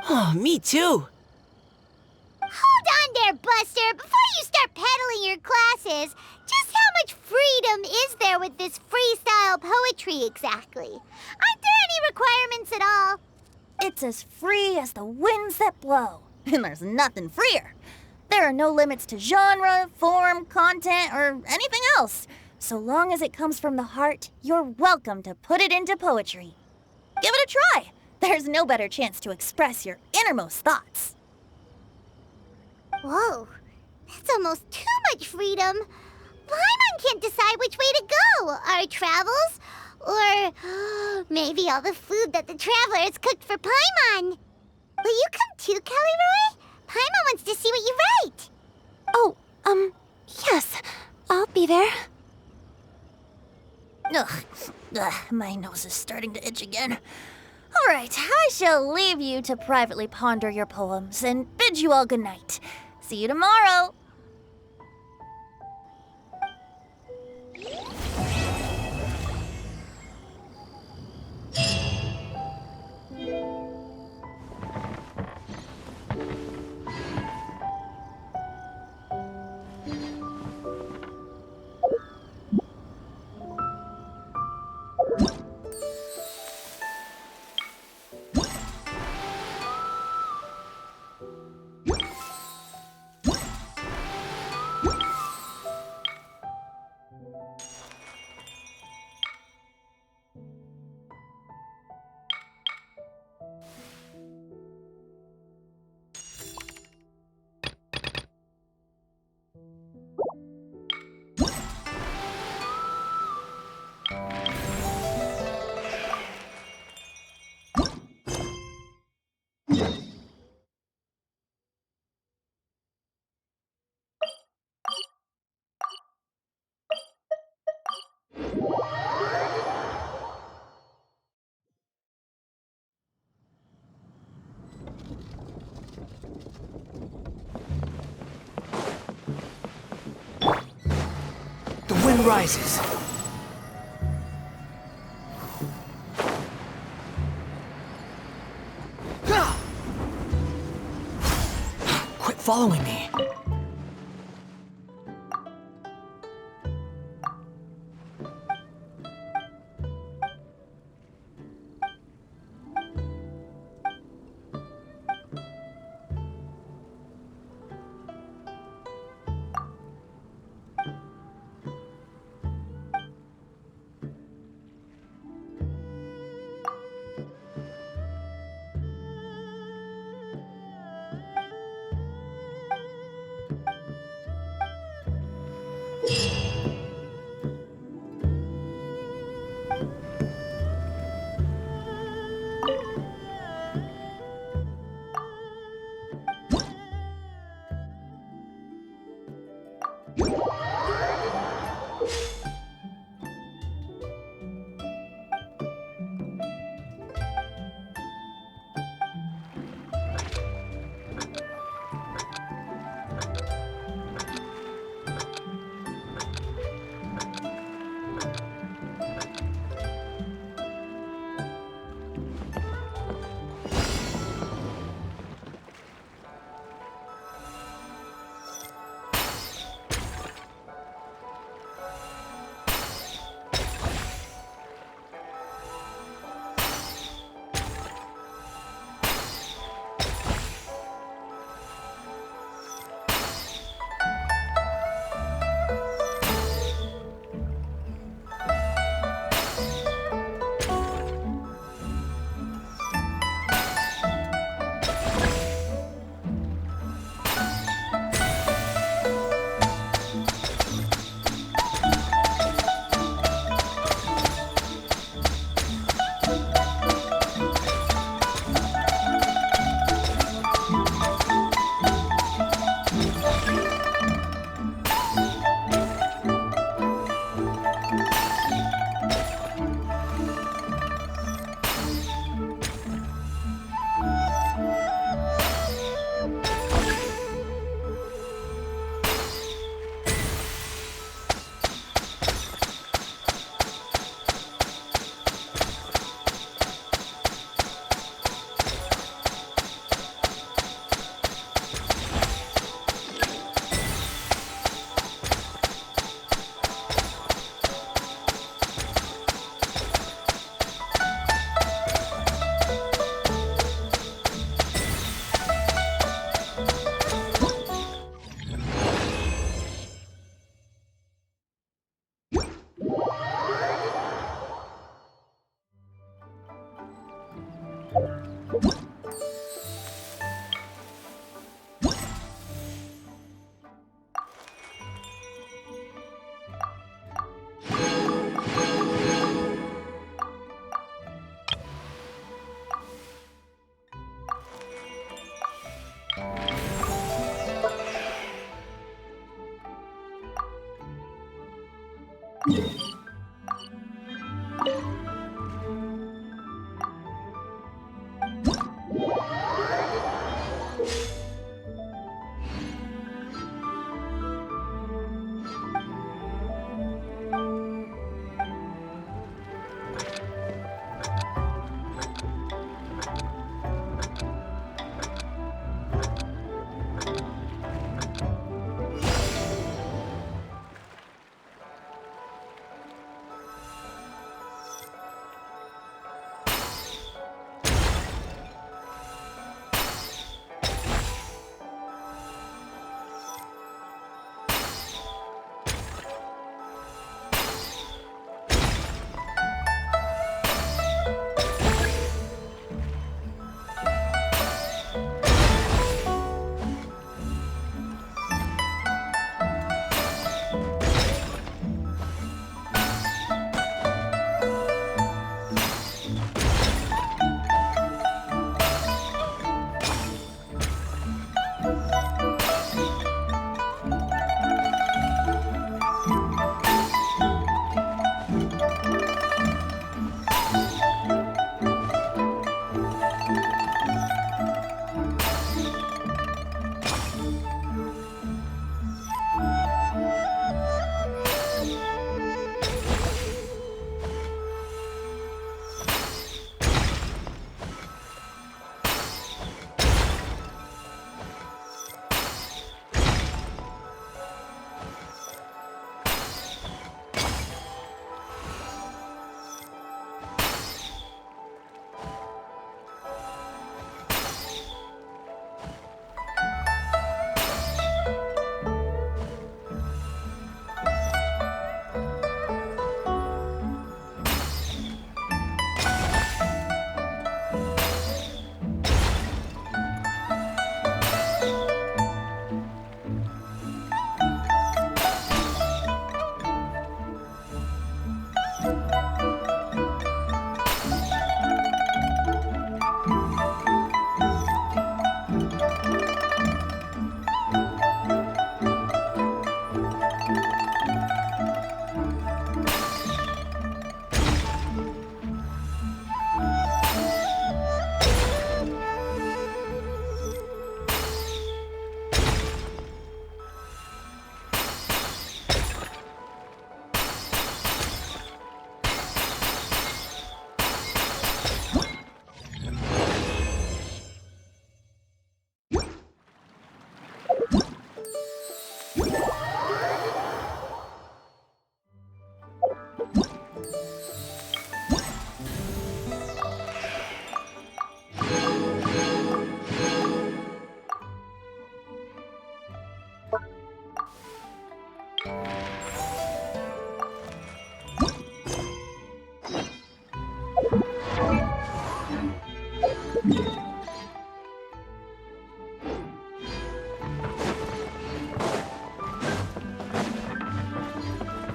Oh, me too. Hold on there, Buster. Before you start peddling your classes, just how much freedom is there with this freestyle poetry exactly? Aren't there any requirements at all? It's as free as the winds that blow, and there's nothing freer. There are no limits to genre, form, content, or anything else. So long as it comes from the heart, you're welcome to put it into poetry. Give it a try. There's no better chance to express your innermost thoughts. Whoa, that's almost too much freedom. Paimon can't decide which way to go. Our travels? Or maybe all the food that the travelers cooked for Paimon. Will you come too, Kelly Roy? Paimon wants to see what you write. Oh, yes. I'll be there. Ugh, my nose is starting to itch again. All right, I shall leave you to privately ponder your poems and bid you all good night. See you tomorrow. The wind rises. Quit following me.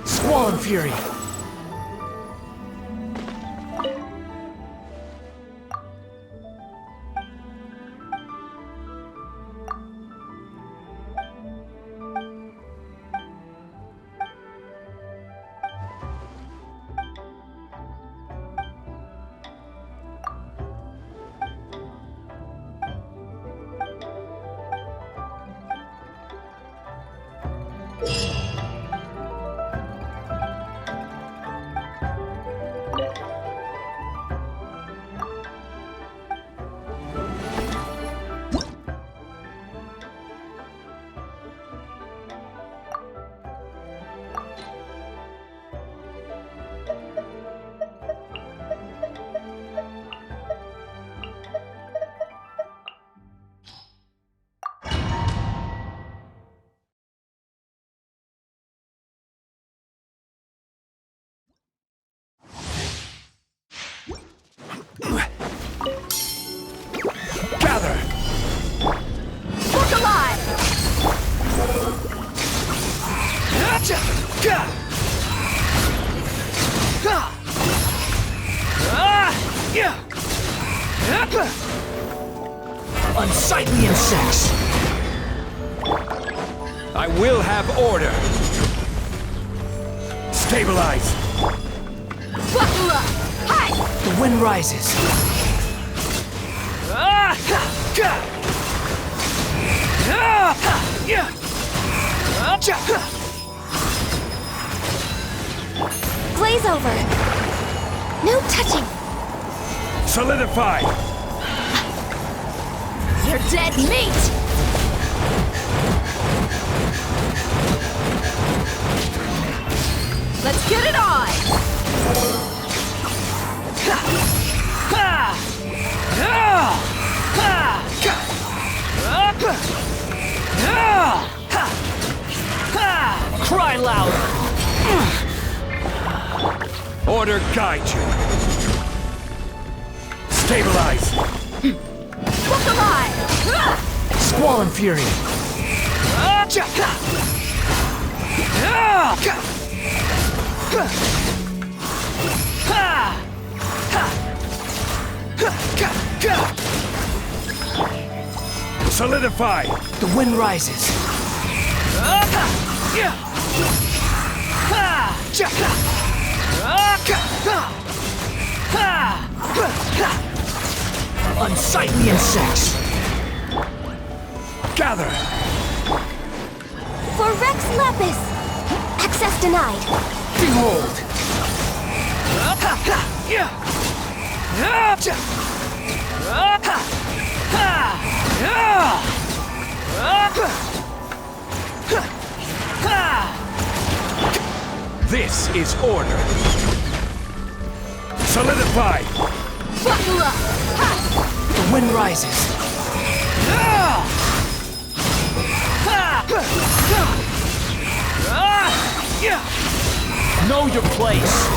Squall and Fury! Gather! Look alive! Unsightly insects! I will have order. Stabilize. Buckle up! Hi! The wind rises. Glaze over! No touching! Solidify. You're dead meat! Let's get it on! Cry louder! Order guide you. Stabilize. Look alive! Squall and Fury! Solidify. The wind rises. Unsightly insects! Gather. For Rex Lapis! Access denied! Behold! This is order. Solidify. Buckle up! Ha! The wind rises. Know your place.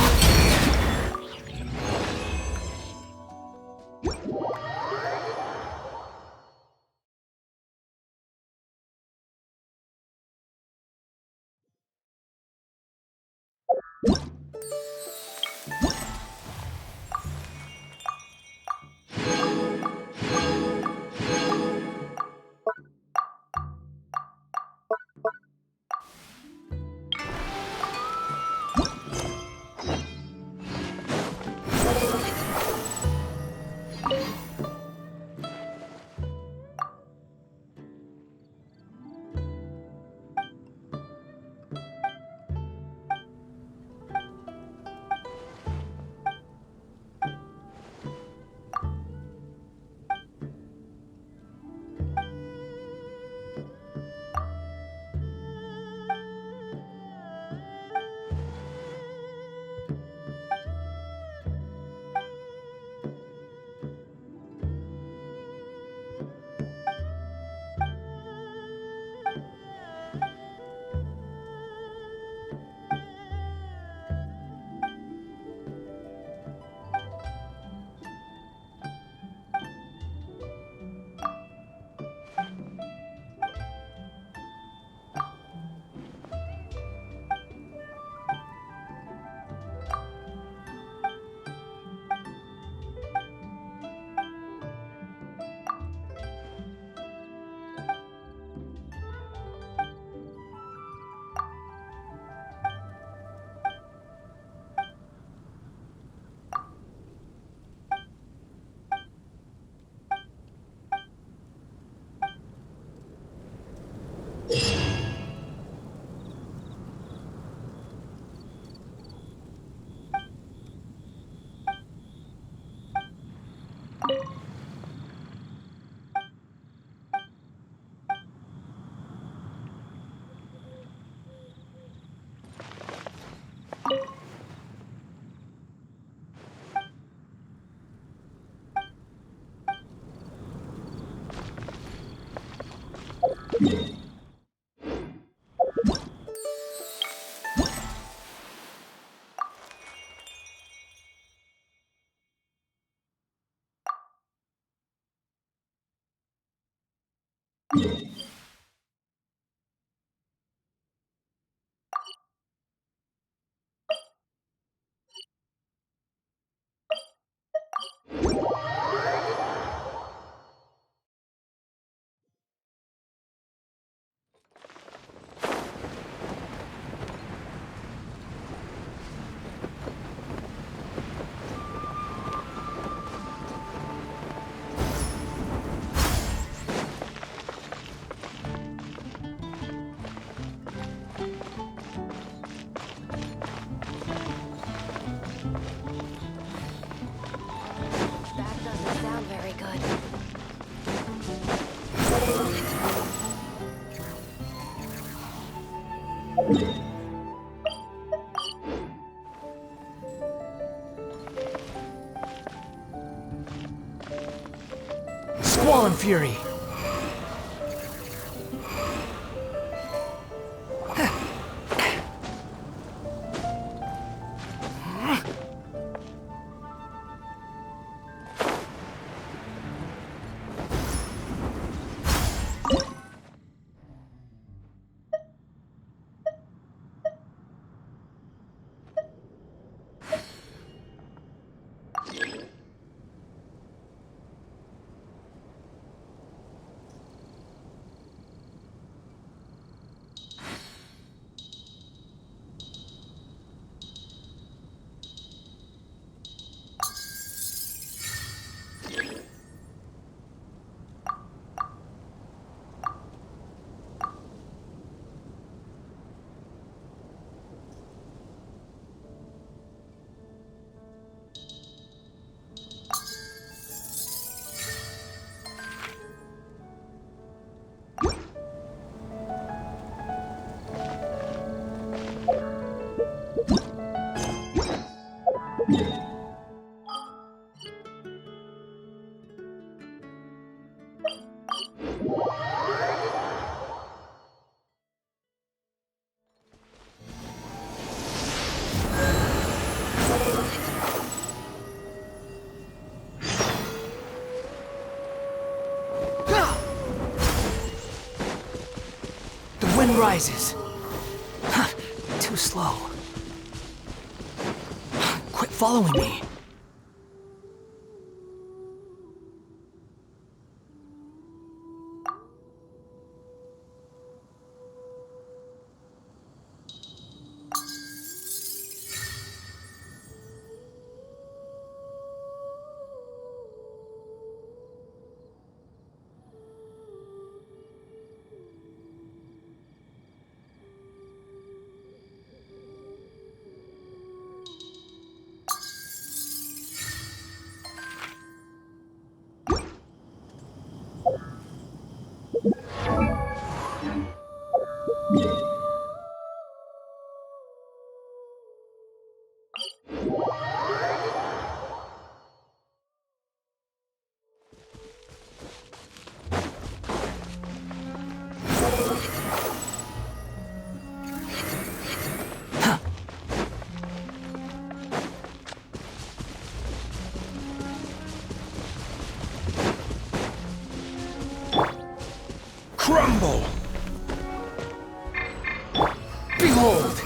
Squall and Fury! The wind rises. Huh, too slow. Quit following me. Crumble! Behold!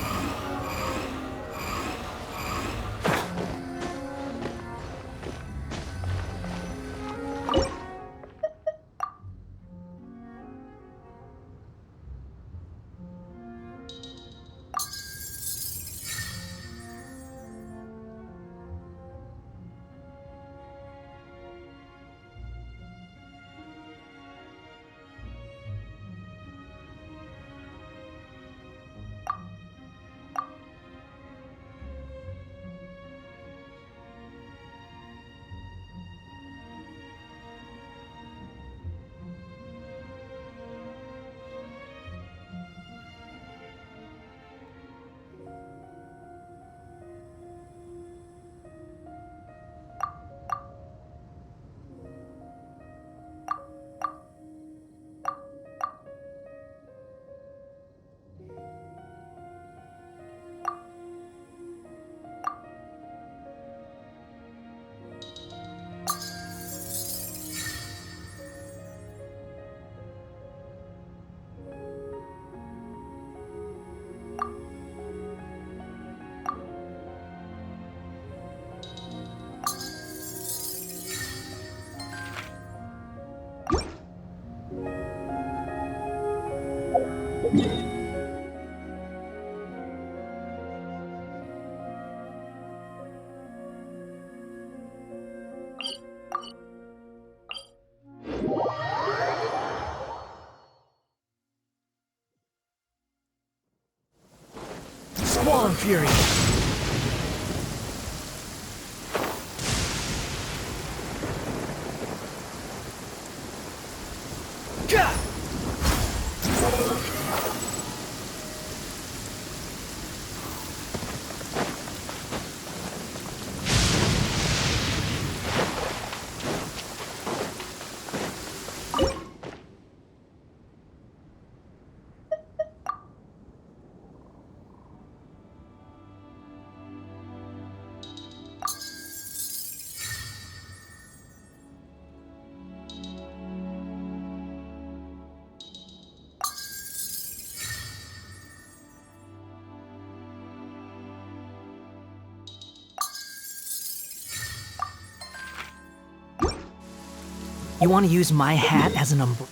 Squall and Fury! You want to use my hat as an umbrella?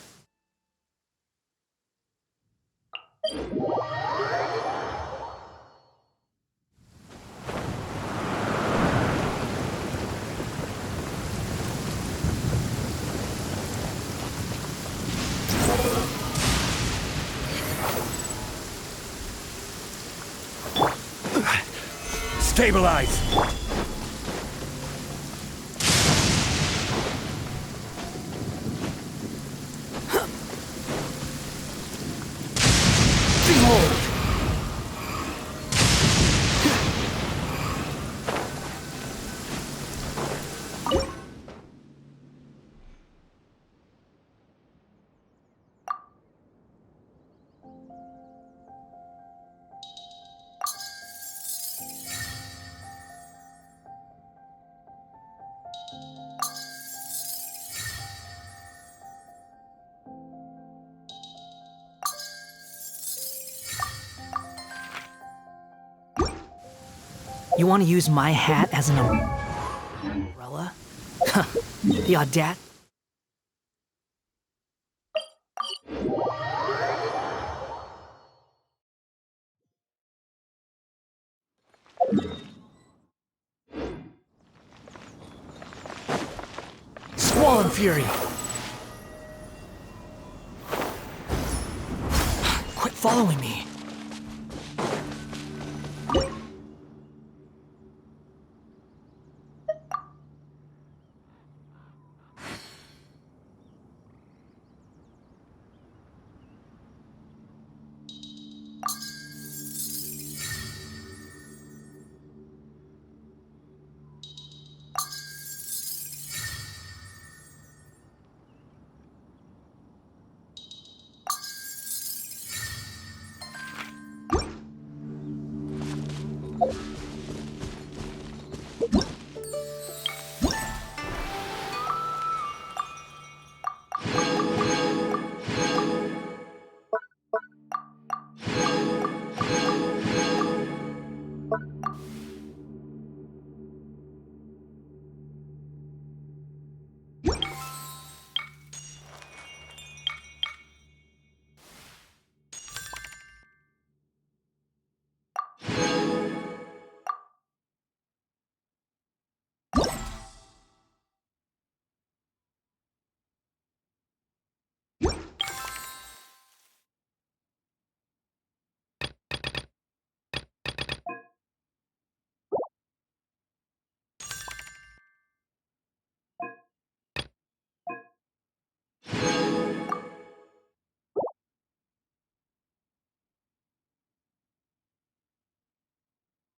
Stabilize! Behold! You want to use my hat as an umbrella? The audacity. Squall Fury! Quit following me.